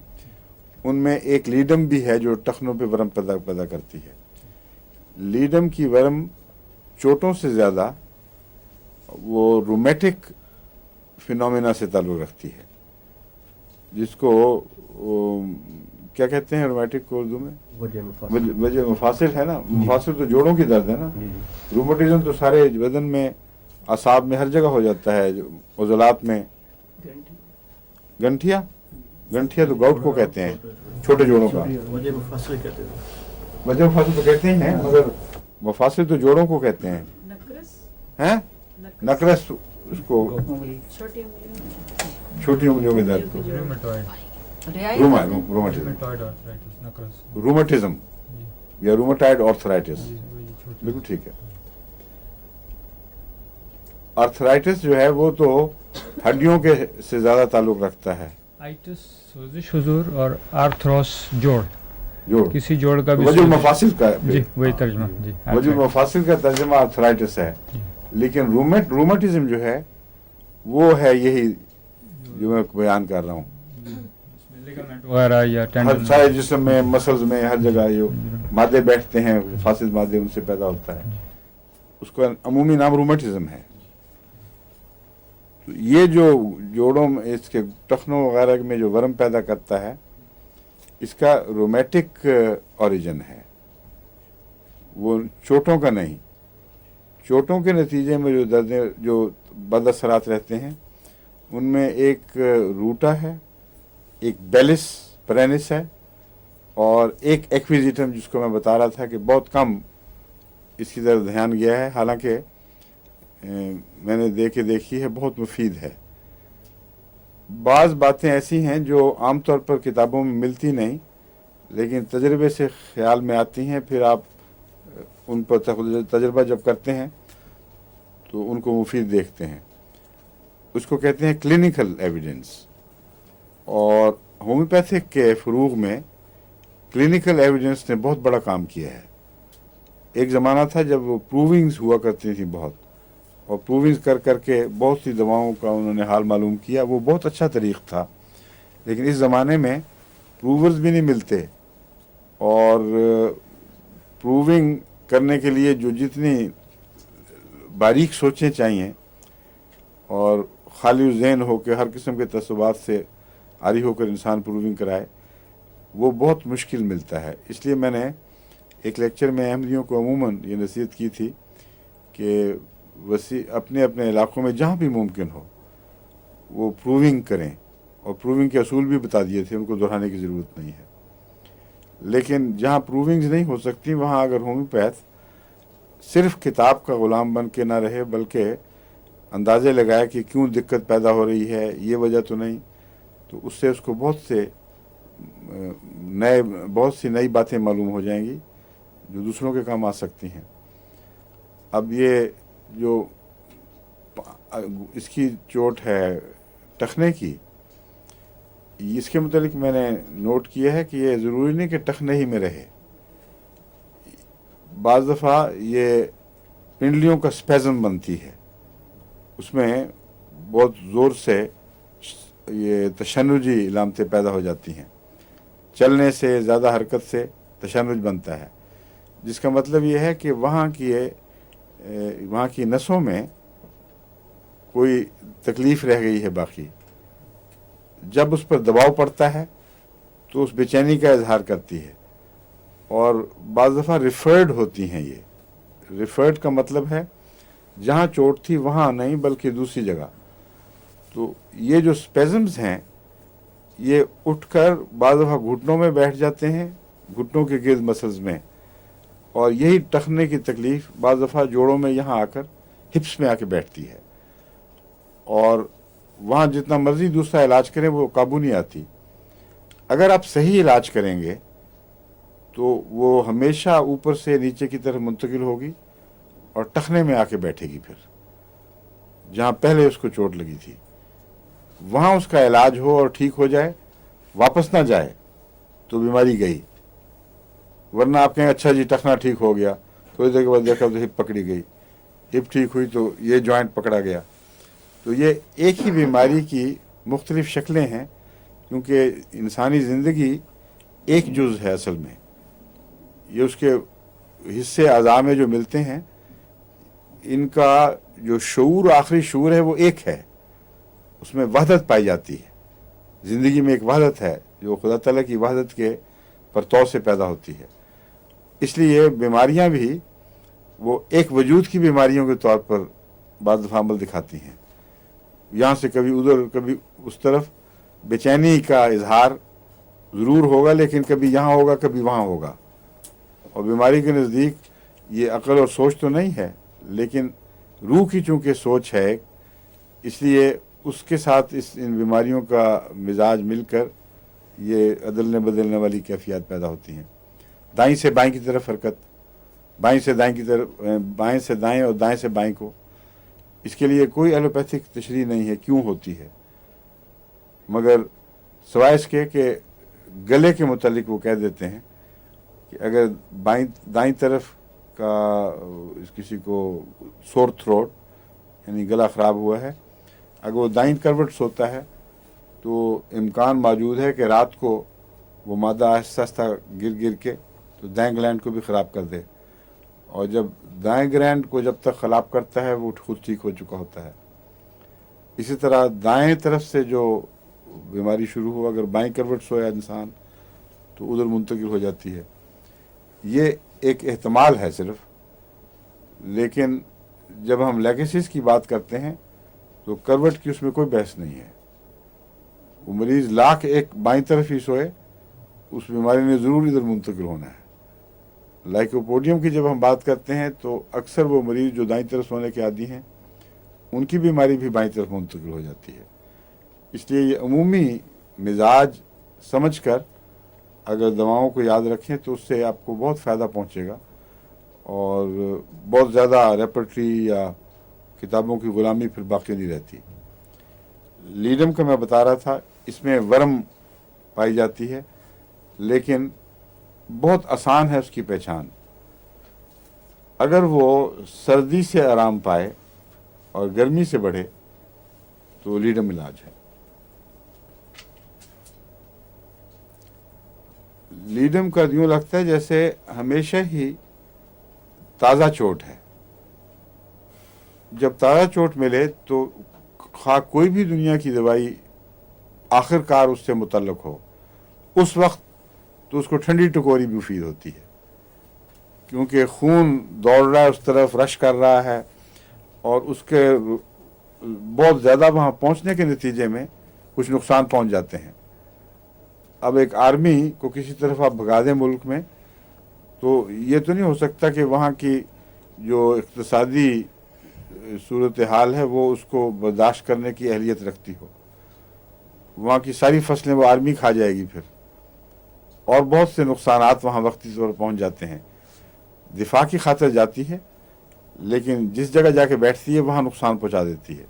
S1: उनमें एक लीडम भी है जो टखनों पे वरम पैदा करती है। लीडम की वरम चोटों से ज़्यादा वो रूमेटिक फिनोमेना से ताल्लुक़ रखती है, जिसको क्या कहते हैं रूमेटिक को उर्दू में? वजह मफासिल है ना। मफासिल तो जोड़ों की दर्द है ना। रूमेटिज्म तो सारे बदन में, असाब में, हर जगह हो जाता है। उज़लात में गंठिया तो गाउट को कहते हैं, छोटे जोड़ों का।
S4: वजह मुफासिल कहते हैं।
S1: वजह मफासिल तो कहते ही हैं, मगर मफासिल तो जोड़ों को कहते हैं। हैं? नकरस उसको छोटी उंगलियों में दर्द को रूमेटिज्म या रूमेटाइड आर्थराइटिस, बिल्कुल ठीक है। आर्थराइटिस जो है वो तो हड्डियों के से ज्यादा ताल्लुक रखता है।
S2: आइटिस सोजिश हुजूर और आर्थरोस जोड़ किसी जोड़ का भी
S1: वजह मफासिल का
S2: जी वही तर्जुमा जी
S1: वजह मफासिल का तर्जुमा आर्थराइटिस है। लेकिन रूमेटिज्म जो है वो है यही जो मैं बयान कर रहा हूँ।
S2: लिगामेंट वगैरह या
S1: हर
S2: टेंडन
S1: सारे जिस्म में, मसल्स में, हर जगह ये मादे बैठते हैं, फासिल मादे उनसे पैदा होता है, उसका अमूमी नाम रूमेटिज्म है। तो ये जो जोड़ों में, इसके टखनों वगैरह में जो वरम पैदा करता है, इसका रोमेटिक ओरिजिन है, वो चोटों का नहीं। चोटों के नतीजे में जो दर्दें, जो बद असरात रहते हैं, उनमें एक रूटा है, एक बेलिस पेरेनिस है, और एक एक्विजिटम जिसको मैं बता रहा था कि बहुत कम इसकी तरफ ध्यान गया है। हालांकि मैंने देखी है, बहुत मुफीद है। बाज़ बातें ऐसी हैं जो आमतौर पर किताबों में मिलती नहीं, लेकिन तजर्बे से ख्याल में आती हैं। फिर आप उन पर तजर्बा जब करते हैं तो उनको मुफीद देखते हैं। उसको कहते हैं क्लिनिकल एविडेंस। और होम्योपैथिक के फ़रूग में क्लिनिकल एविडेंस ने बहुत बड़ा काम किया है। एक ज़माना था जब वो प्रूविंग्स हुआ करती थी बहुत, और प्रूविंग्स कर करके बहुत सी दवाओं का उन्होंने हाल मालूम किया, वो बहुत अच्छा तरीक़ था। लेकिन इस ज़माने में प्रूवर्स भी नहीं मिलते, और प्रूविंग करने के लिए जो जितनी बारीक सोचें चाहिए और खाली ज़हन हो के हर किस्म के तसव्वुरात से आरी होकर इंसान प्रूविंग कराए, वो बहुत मुश्किल मिलता है। इसलिए मैंने एक लेक्चर में अहमदियों को अमूमन ये नसीहत की थी कि वसी अपने अपने इलाक़ों में जहाँ भी मुमकिन हो वो प्रूविंग करें, और प्रूविंग के असूल भी बता दिए थे, उनको दोहराने की ज़रूरत नहीं है। लेकिन जहाँ प्रूविंग्स नहीं हो सकती, वहाँ अगर होम्योपैथ सिर्फ किताब का ग़ुलाम बन के ना रहे, बल्कि अंदाज़े लगाए कि क्यों दिक्कत पैदा हो रही है, ये वजह तो नहीं, तो उससे उसको बहुत सी नई बातें मालूम हो जाएंगी जो दूसरों के काम आ सकती हैं। अब ये जो इसकी चोट है टखने की, इसके मुतालिक मैंने नोट किया है कि ये ज़रूरी नहीं कि टखने ही में रहे। बाज़ दफ़ा ये पिंडलियों का स्पेज़म बनती है, उसमें बहुत ज़ोर से ये तशन्नुजी इलामतें पैदा हो जाती हैं। चलने से, ज़्यादा हरकत से तशन्नुज बनता है, जिसका मतलब ये है कि वहाँ की नसों में कोई तकलीफ़ रह गई है बाकी। जब उस पर दबाव पड़ता है तो उस बेचैनी का इजहार करती है, और बाज़ दफ़ा रिफ़र्ड होती हैं। ये रिफ़र्ड का मतलब है जहाँ चोट थी वहाँ नहीं, बल्कि दूसरी जगह। तो ये जो स्पेज़म्स हैं ये उठकर बाज़ दफ़ा घुटनों में बैठ जाते हैं, घुटनों के गिर्द मसल्स में, और यही टखने की तकलीफ़ बाज़ दफ़ा जोड़ों में यहाँ आकर हिप्स में आके बैठती है, और वहाँ जितना मर्ज़ी दूसरा इलाज करें वो काबू नहीं आती। अगर आप सही इलाज करेंगे तो वो हमेशा ऊपर से नीचे की तरफ मुंतकिल होगी और टखने में आके बैठेगी। फिर जहाँ पहले उसको चोट लगी थी वहाँ उसका इलाज हो और ठीक हो जाए, वापस ना जाए, तो बीमारी गई। वरना आप कहें अच्छा जी टखना ठीक हो गया, थोड़ी देर के बाद देखा तो हिप पकड़ी गई, हिप ठीक हुई तो ये जॉइंट पकड़ा गया। तो ये एक ही बीमारी की मुख्तलिफ शक्लें हैं, क्योंकि इंसानी ज़िंदगी एक जुज़ है असल में। ये उसके हिस्से अज़ा में जो मिलते हैं, इनका जो शऊर, आखिरी शऊर है, वो एक है, उसमें वहदत पाई जाती है। ज़िंदगी में एक वहदत है जो खुदा ताला की वहदत के परतौ से पैदा होती है। इसलिए बीमारियां भी वो एक वजूद की बीमारियों के तौर पर बाज़ दफ़ा अमल दिखाती हैं। यहाँ से कभी उधर कभी उस तरफ बेचैनी का इजहार ज़रूर होगा, लेकिन कभी यहाँ होगा कभी वहाँ होगा। और बीमारी के नज़दीक ये अक़ल और सोच तो नहीं है, लेकिन रूह की चूँकि सोच है, इसलिए उसके साथ इन बीमारियों का मिजाज मिलकर ये अदलने बदलने वाली कैफियत पैदा होती हैं। दाईं से बाईं की तरफ हरकत, बाईं से दाईं की तरफ, बाएं से दाएं और दाएं से बाईं को, इसके लिए कोई एलोपैथिक तशरीह नहीं है क्यों होती है, मगर सिवाय इसके कि गले के मुतालिक वो कह देते हैं कि अगर दाईं तरफ का किसी को सोर थ्रोट यानी गला ख़राब हुआ है, अगर वो दाईं करवट सोता है तो इम्कान मौजूद है कि रात को वो मादा आहिस्ता आहिस्ता गिर के तो दाएं ग्लैंड को भी ख़राब कर दे, और जब दाएं ग्लैंड को जब तक ख़राब करता है वो खुद ठीक हो चुका होता है। इसी तरह दाएं तरफ से जो बीमारी शुरू हो, अगर बाईं करवट सोया इंसान तो उधर मुंतकिल हो जाती है। ये एक एहतमाल है सिर्फ, लेकिन जब हम लेगेसीज की बात करते हैं तो करवट की उसमें कोई बहस नहीं है। वो मरीज़ लाख एक बाईं तरफ ही सोए, उस बीमारी ने ज़रूर इधर मुंतकिल होना है। लाइकोपोडियम की जब हम बात करते हैं तो अक्सर वो मरीज़ जो दाईं तरफ सोने के आदी हैं, उनकी बीमारी भी बाईं तरफ मुंतकिल हो जाती है। इसलिए ये अमूमी मिजाज समझ कर अगर दवाओं को याद रखें तो उससे आपको बहुत फ़ायदा पहुँचेगा, और बहुत ज़्यादा रेपर्टरी या किताबों की ग़ुलामी फिर बाकी नहीं रहती। लीडम का मैं बता रहा था, इसमें वर्म पाई जाती है, लेकिन बहुत आसान है उसकी पहचान। अगर वो सर्दी से आराम पाए और गर्मी से बढ़े तो लीडम इलाज है। लीडम का यूँ लगता है जैसे हमेशा ही ताज़ा चोट है। जब ताज़ा चोट मिले तो खा कोई भी दुनिया की दवाई आखिरकार उससे मुतल्लक हो, उस वक्त तो उसको ठंडी टकोरी भी मुफीद होती है, क्योंकि खून दौड़ रहा है उस तरफ, रश कर रहा है, और उसके बहुत ज़्यादा वहाँ पहुँचने के नतीजे में कुछ नुकसान पहुँच जाते हैं। अब एक आर्मी को किसी तरफ आप भगा दें मुल्क में, तो ये तो नहीं हो सकता कि वहाँ की جو اقتصادی صورتحال ہے وہ اس کو برداشت کرنے کی اہلیت رکھتی ہو. وہاں کی ساری فصلیں وہ آرمی کھا جائے گی پھر, اور بہت سے نقصانات وہاں وقتی طور پر پہنچ جاتے ہیں. دفاع کی خاطر جاتی ہے لیکن جس جگہ جا کے بیٹھتی ہے وہاں نقصان پہنچا دیتی ہے.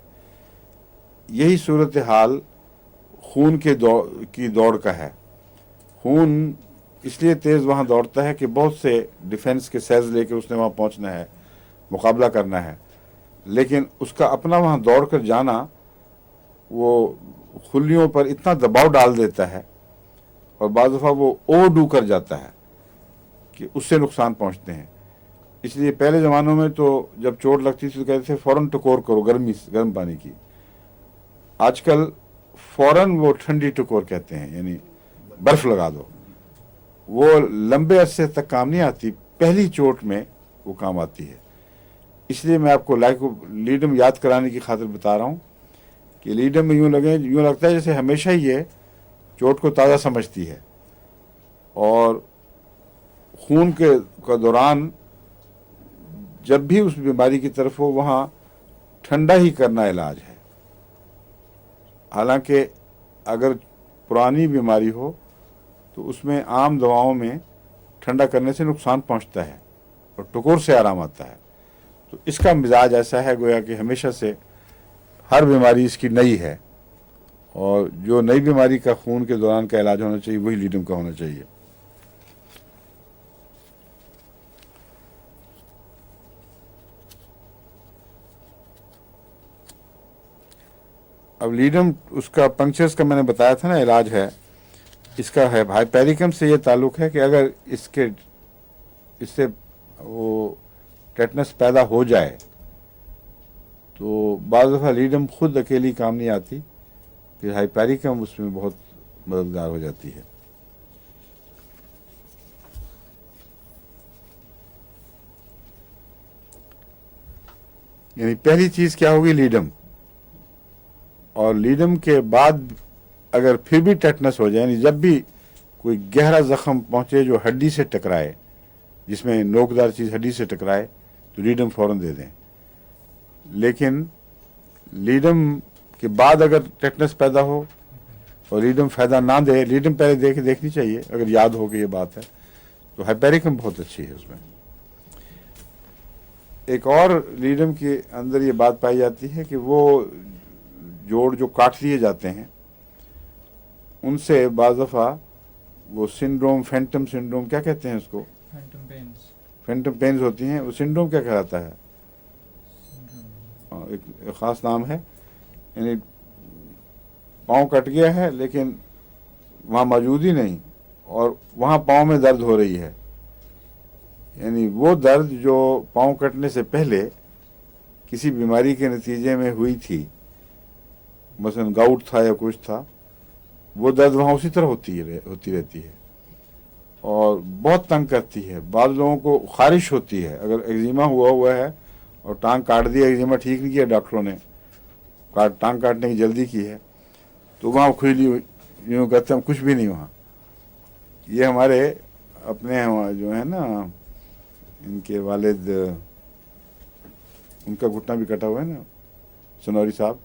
S1: یہی صورتحال خون کی دوڑ کا ہے. خون اس لیے تیز وہاں دوڑتا ہے کہ بہت سے ڈیفنس کے سیلز لے کے اس نے وہاں پہنچنا ہے, مقابلہ کرنا ہے, لیکن اس کا اپنا وہاں دوڑ کر جانا وہ خلیوں پر اتنا دباؤ ڈال دیتا ہے اور بعض دفعہ وہ اوور ڈو کر جاتا ہے کہ اس سے نقصان پہنچتے ہیں. اس لیے پہلے زمانوں میں تو جب چوٹ لگتی تھی تو کہتے تھے فوراً ٹکور کرو گرم پانی کی. آج کل فوراً وہ ٹھنڈی ٹکور کہتے ہیں, یعنی برف لگا دو. وہ لمبے عرصے تک کام نہیں آتی, پہلی چوٹ میں وہ کام آتی ہے. اس لیے میں آپ کو لیڈم یاد کرانے کی خاطر بتا رہا ہوں کہ لیڈم میں یوں لگتا ہے جیسے ہمیشہ ہی یہ چوٹ کو تازہ سمجھتی ہے, اور خون کا دوران جب بھی اس بیماری کی طرف ہو وہاں ٹھنڈا ہی کرنا علاج ہے. حالانکہ اگر پرانی بیماری ہو تو اس میں عام دواؤں میں ٹھنڈا کرنے سے نقصان پہنچتا ہے اور ٹکور سے آرام آتا ہے. تو اس کا مزاج ایسا ہے گویا کہ ہمیشہ سے ہر بیماری اس کی نئی ہے, اور جو نئی بیماری کا خون کے دوران کا علاج ہونا چاہیے وہی لیڈم کا ہونا چاہیے. اب لیڈم اس کا پنکچرز کا میں نے بتایا تھا نا علاج ہے, اس کا ہے ہائپیریکم سے یہ تعلق ہے کہ اگر اس سے وہ ٹیٹنس پیدا ہو جائے تو بعض دفعہ لیڈم خود اکیلی کام نہیں آتی, پھر ہائپیریکم اس میں بہت مددگار ہو جاتی ہے. یعنی پہلی چیز کیا ہوگی لیڈم, اور لیڈم کے بعد اگر پھر بھی ٹیٹنس ہو جائے, یعنی جب بھی کوئی گہرا زخم پہنچے جو ہڈی سے ٹکرائے, جس میں نوکدار چیز ہڈی سے ٹکرائے, تو لیڈم فوراً دے دیں. لیکن لیڈم کے بعد اگر ٹیٹنس پیدا ہو اور لیڈم فائدہ نہ دے, لیڈم پہلے دیکھنی چاہیے اگر یاد ہو کہ یہ بات ہے, تو ہائپیریکم بہت اچھی ہے اس میں. ایک اور لیڈم کے اندر یہ بات پائی جاتی ہے کہ وہ جوڑ جو کاٹ لیے جاتے ہیں ان سے بعض دفعہ وہ سنڈروم, فینٹم سنڈروم کیا کہتے ہیں اس کو, فینٹم پینز ہوتی ہیں. وہ سنڈروم کیا کہلاتا ہے, ایک خاص نام ہے. یعنی پاؤں کٹ گیا ہے لیکن وہاں موجود ہی نہیں, اور وہاں پاؤں میں درد ہو رہی ہے. یعنی وہ درد جو پاؤں کٹنے سے پہلے کسی بیماری کے نتیجے میں ہوئی تھی, مثلا گاؤٹ تھا یا کچھ تھا, وہ درد وہاں اسی طرح ہوتی رہتی ہے اور بہت تنگ کرتی ہے. بعض لوگوں کو خارش ہوتی ہے, اگر ایگزیما ہوا ہے اور ٹانگ کاٹ دیا, ایگزیما ٹھیک نہیں کیا ڈاکٹروں نے, ٹانگ کاٹنے کی جلدی کی ہے, تو وہاں کھجلی یوں کہتے ہیں کچھ بھی نہیں وہاں. یہ ہمارے اپنے جو ہے نا, ان کے والد, ان کا گھٹنا بھی کٹا ہوا ہے نا, سنوری صاحب,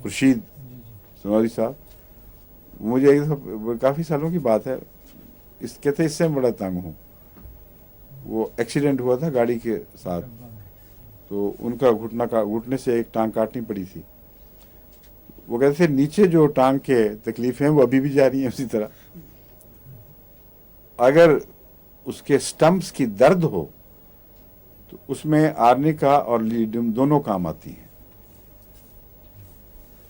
S1: خورشید سنوری صاحب. مجھے کافی سالوں کی بات ہے, کہتے اس سے بڑا تنگ ہوں. وہ ایکسیڈنٹ ہوا تھا گاڑی کے ساتھ, تو ان کا گھٹنے سے ایک ٹانگ کاٹنی پڑی تھی. وہ کہتے تھے نیچے جو ٹانگ کے تکلیفیں ہیں وہ ابھی بھی جاری ہیں اسی طرح. اگر اس کے سٹمپس کی درد ہو تو اس میں آرنیکا اور لیڈم دونوں کام آتی ہیں.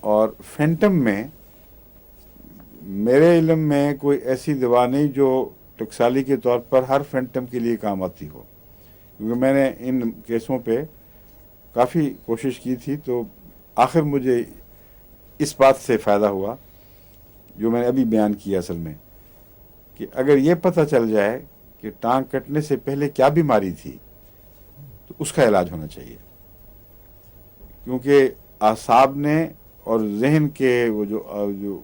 S1: اور فینٹم میں میرے علم میں کوئی ایسی دوا نہیں جو ٹکسالی کے طور پر ہر فینٹم کے لیے کام آتی ہو, کیونکہ میں نے ان کیسوں پہ کافی کوشش کی تھی. تو آخر مجھے اس بات سے فائدہ ہوا جو میں نے ابھی بیان کیا اصل میں, کہ اگر یہ پتہ چل جائے کہ ٹانگ کٹنے سے پہلے کیا بیماری تھی تو اس کا علاج ہونا چاہیے. کیونکہ اعصاب نے اور ذہن کے وہ جو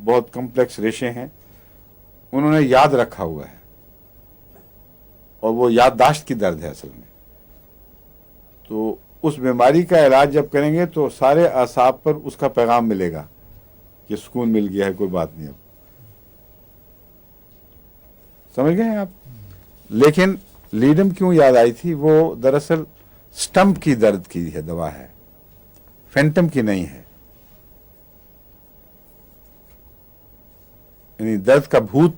S1: بہت کمپلیکس ریشے ہیں انہوں نے یاد رکھا ہوا ہے, اور وہ یادداشت کی درد ہے اصل میں. تو اس بیماری کا علاج جب کریں گے تو سارے اعصاب پر اس کا پیغام ملے گا کہ سکون مل گیا ہے، کوئی بات نہیں اب. سمجھ گئے ہیں آپ؟ لیکن لیڈم کیوں یاد آئی تھی؟ وہ دراصل سٹمپ کی درد کی ہے دوا ہے، فینٹم کی نہیں ہے. یعنی درد کا بھوت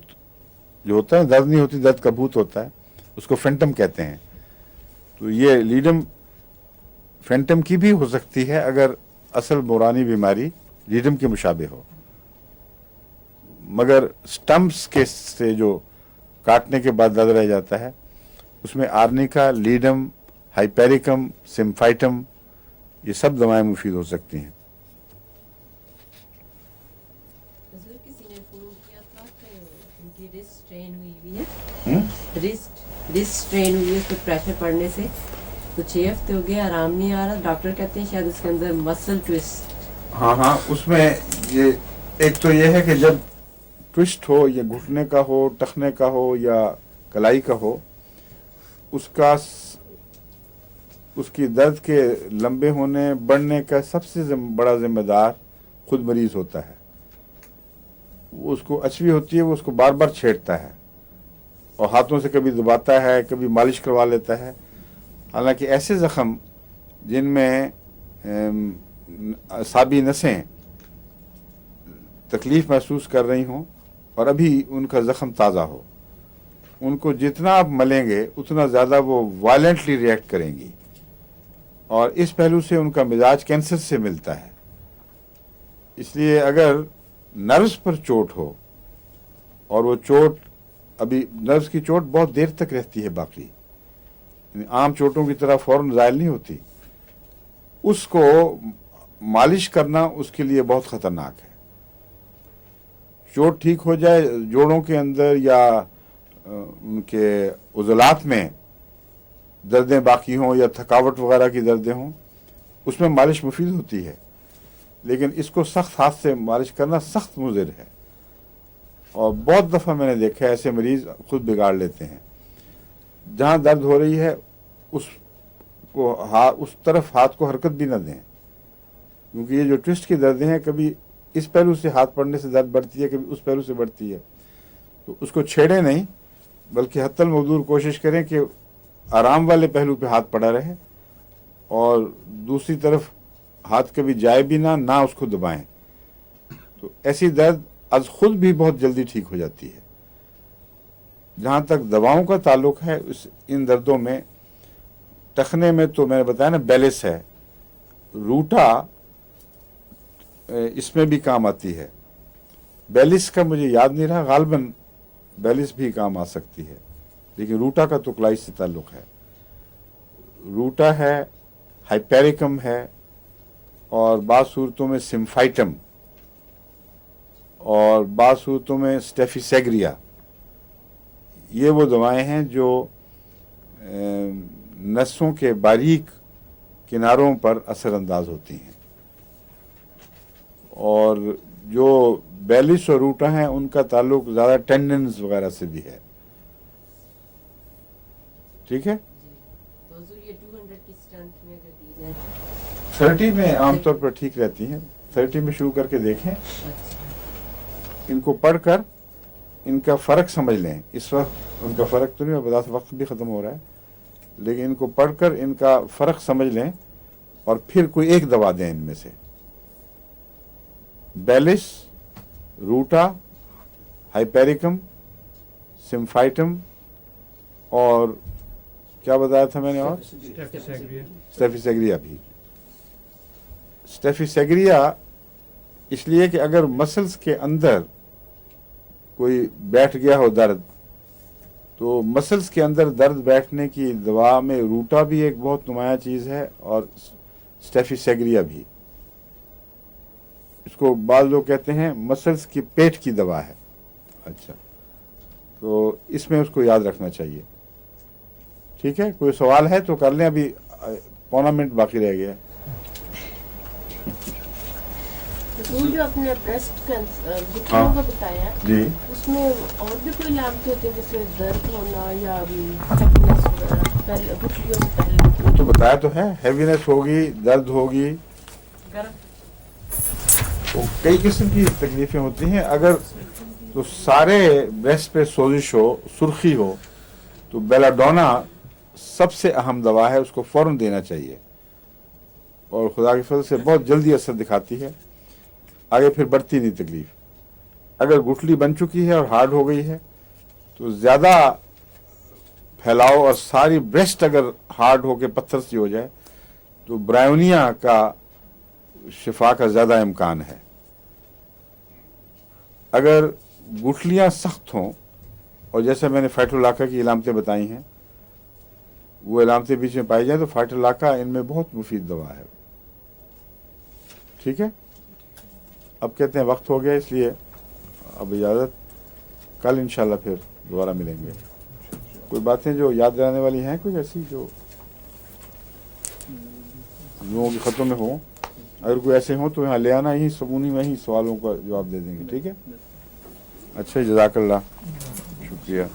S1: جو ہوتا ہے، درد نہیں ہوتی، درد کا بھوت ہوتا ہے، اس کو فینٹم کہتے ہیں. تو یہ لیڈم فینٹم کی بھی ہو سکتی ہے اگر اصل بورانی بیماری لیڈم کے مشابہ ہو، مگر سٹمپس کے سے جو کاٹنے کے بعد درد رہ جاتا ہے اس میں آرنیکا، لیڈم، ہائپیریکم، سمفائٹم، یہ سب دوائیں مفید ہو سکتی ہیں.
S5: حضور کسی نے فون کیا تھا کہ ان کی رسٹ سٹرین ہوئی ہے، رسٹ سٹرین ہوئی ہے، اس پہ پریشر پڑنے سے تو 6 ہفتے ہو گئے، آرام نہیں آ رہا. ڈاکٹر کہتے ہیں شاید اس کے اندر مسل ٹوسٹ.
S1: ہاں اس میں یہ ایک تو یہ ہے کہ جب ٹوسٹ ہو، یا گھٹنے کا ہو، ٹخنے کا ہو، یا کلائی کا ہو، اس کی درد کے لمبے ہونے بڑھنے کا سب سے بڑا ذمہ دار خود مریض ہوتا ہے. وہ اس کو اچھوی ہوتی ہے، وہ اس کو بار بار چھیڑتا ہے اور ہاتھوں سے کبھی دباتا ہے، کبھی مالش کروا لیتا ہے. حالانکہ ایسے زخم جن میں اعصابی نسیں تکلیف محسوس کر رہی ہوں اور ابھی ان کا زخم تازہ ہو، ان کو جتنا آپ ملیں گے اتنا زیادہ وہ وائلنٹلی ریئیکٹ کریں گی، اور اس پہلو سے ان کا مزاج کینسر سے ملتا ہے. اس لیے اگر نروس پر چوٹ ہو، اور وہ چوٹ ابھی نروس کی چوٹ بہت دیر تک رہتی ہے باقی، یعنی عام چوٹوں کی طرح فوراً زائل نہیں ہوتی، اس کو مالش کرنا اس کے لیے بہت خطرناک ہے. چوٹ ٹھیک ہو جائے، جوڑوں کے اندر یا ان کے عضلات میں دردیں باقی ہوں یا تھکاوٹ وغیرہ کی دردیں ہوں، اس میں مالش مفید ہوتی ہے. لیکن اس کو سخت ہاتھ سے مالش کرنا سخت مضر ہے، اور بہت دفعہ میں نے دیکھا ہے ایسے مریض خود بگاڑ لیتے ہیں. جہاں درد ہو رہی ہے اس طرف ہاتھ کو حرکت بھی نہ دیں، کیونکہ یہ جو ٹوسٹ کی دردیں ہیں کبھی اس پہلو سے ہاتھ پڑنے سے درد بڑھتی ہے، کبھی اس پہلو سے بڑھتی ہے. تو اس کو چھیڑیں نہیں، بلکہ حتی المقدور کوشش کریں کہ آرام والے پہلو پہ ہاتھ پڑا رہے، اور دوسری طرف ہاتھ کبھی جائے بھی نہ اس کو دبائیں. تو ایسی درد از خود بھی بہت جلدی ٹھیک ہو جاتی ہے. جہاں تک دواؤں کا تعلق ہے ان دردوں میں، ٹخنے میں تو میں نے بتایا نا بیلس ہے، روٹا اس میں بھی کام آتی ہے. بیلس کا مجھے یاد نہیں رہا، غالباً بیلس بھی کام آ سکتی ہے، لیکن روٹا کا تو کلائی سے تعلق ہے. روٹا ہے، ہائپیریکم ہے، اور بعض صورتوں میں سمفائٹم، اور بعض صورتوں میں اسٹیفیسیگریا. یہ وہ دوائیں ہیں جو نسوں کے باریک کناروں پر اثر انداز ہوتی ہیں، اور جو بیلس اور روٹا ہیں ان کا تعلق زیادہ ٹینڈنز وغیرہ سے بھی ہے. ٹھیک ہے؟
S5: تو حضور یہ 200 کی اسٹرینتھ میں اگر دی جائے
S1: 30 میں عام طور پر ٹھیک رہتی ہیں. 30 میں شروع کر کے دیکھیں، ان کو پڑھ کر ان کا فرق سمجھ لیں. اس وقت ان کا فرق تو نہیں، میں بتا، وقت بھی ختم ہو رہا ہے، لیکن ان کو پڑھ کر ان کا فرق سمجھ لیں، اور پھر کوئی ایک دوا دیں ان میں سے. بیلس، روٹا، ہائپیریکم، سمفائٹم، اور کیا بتایا تھا میں نے، اور اسٹیفیسیگریا بھی. اسٹیفیسیگریا اس لیے کہ اگر مسلز کے اندر کوئی بیٹھ گیا ہو درد، تو مسلز کے اندر درد بیٹھنے کی دوا میں روٹا بھی ایک بہت نمایاں چیز ہے، اور اسٹیفیسیگریا بھی. اس کو بعض لوگ کہتے ہیں مسلز کی پیٹ کی دوا ہے. اچھا، تو اس میں اس کو یاد رکھنا چاہیے. ٹھیک ہے، کوئی سوال ہے تو کر لیں، ابھی 15 منٹ باقی رہ گیا.
S6: وہ جو اپنے بریسٹ گھٹنوں کا بتایا،
S1: جی،
S6: اس میں اور بھی کوئی علامتیں ہوتی ہیں جیسے درد ہونا یا تھکنیس وغیرہ، پہلے گھٹنوں سے پہلے
S1: तो बताया तो है, हैवीनेस होगी, दर्द होगी, तो कई किस्म की तकलीफें होती हैं। अगर तो सारे ब्रेस्ट पे सोजिश हो, सुर्खी हो, तो बेलाडोना सबसे अहम दवा है, उसको फौरन देना चाहिए और खुदा के फजल से बहुत जल्दी असर दिखाती है, आगे फिर बढ़ती नहीं तकलीफ। अगर गुठली बन चुकी है और हार्ड हो गई है तो ज़्यादा फैलाव और सारी ब्रेस्ट अगर हार्ड होकर पत्थर सी हो जाए तो ब्रायोनिया का शिफा का ज़्यादा इम्कान है। अगर गुठलियाँ सख्त हों और जैसे मैंने फाइटोलाका की इलामतें बताई हैं वो इलामतें बीच में पाई जाए तो फाइटोलाका इनमें बहुत मुफीद दवा है। ठीक है, अब कहते हैं वक्त हो गया, इसलिए अब इजाज़त, कल इंशाल्लाह फिर दोबारा मिलेंगे। कोई बातें जो याद रहने वाली हैं, कोई ऐसी जो लोगों के ख़तों में हो, अगर कोई ऐसे हो तो यहाँ ले आना, यही समूनी में ही सवालों का जवाब दे देंगे। ठीक है, अच्छा, जज़ाकल्लाह, शुक्रिया।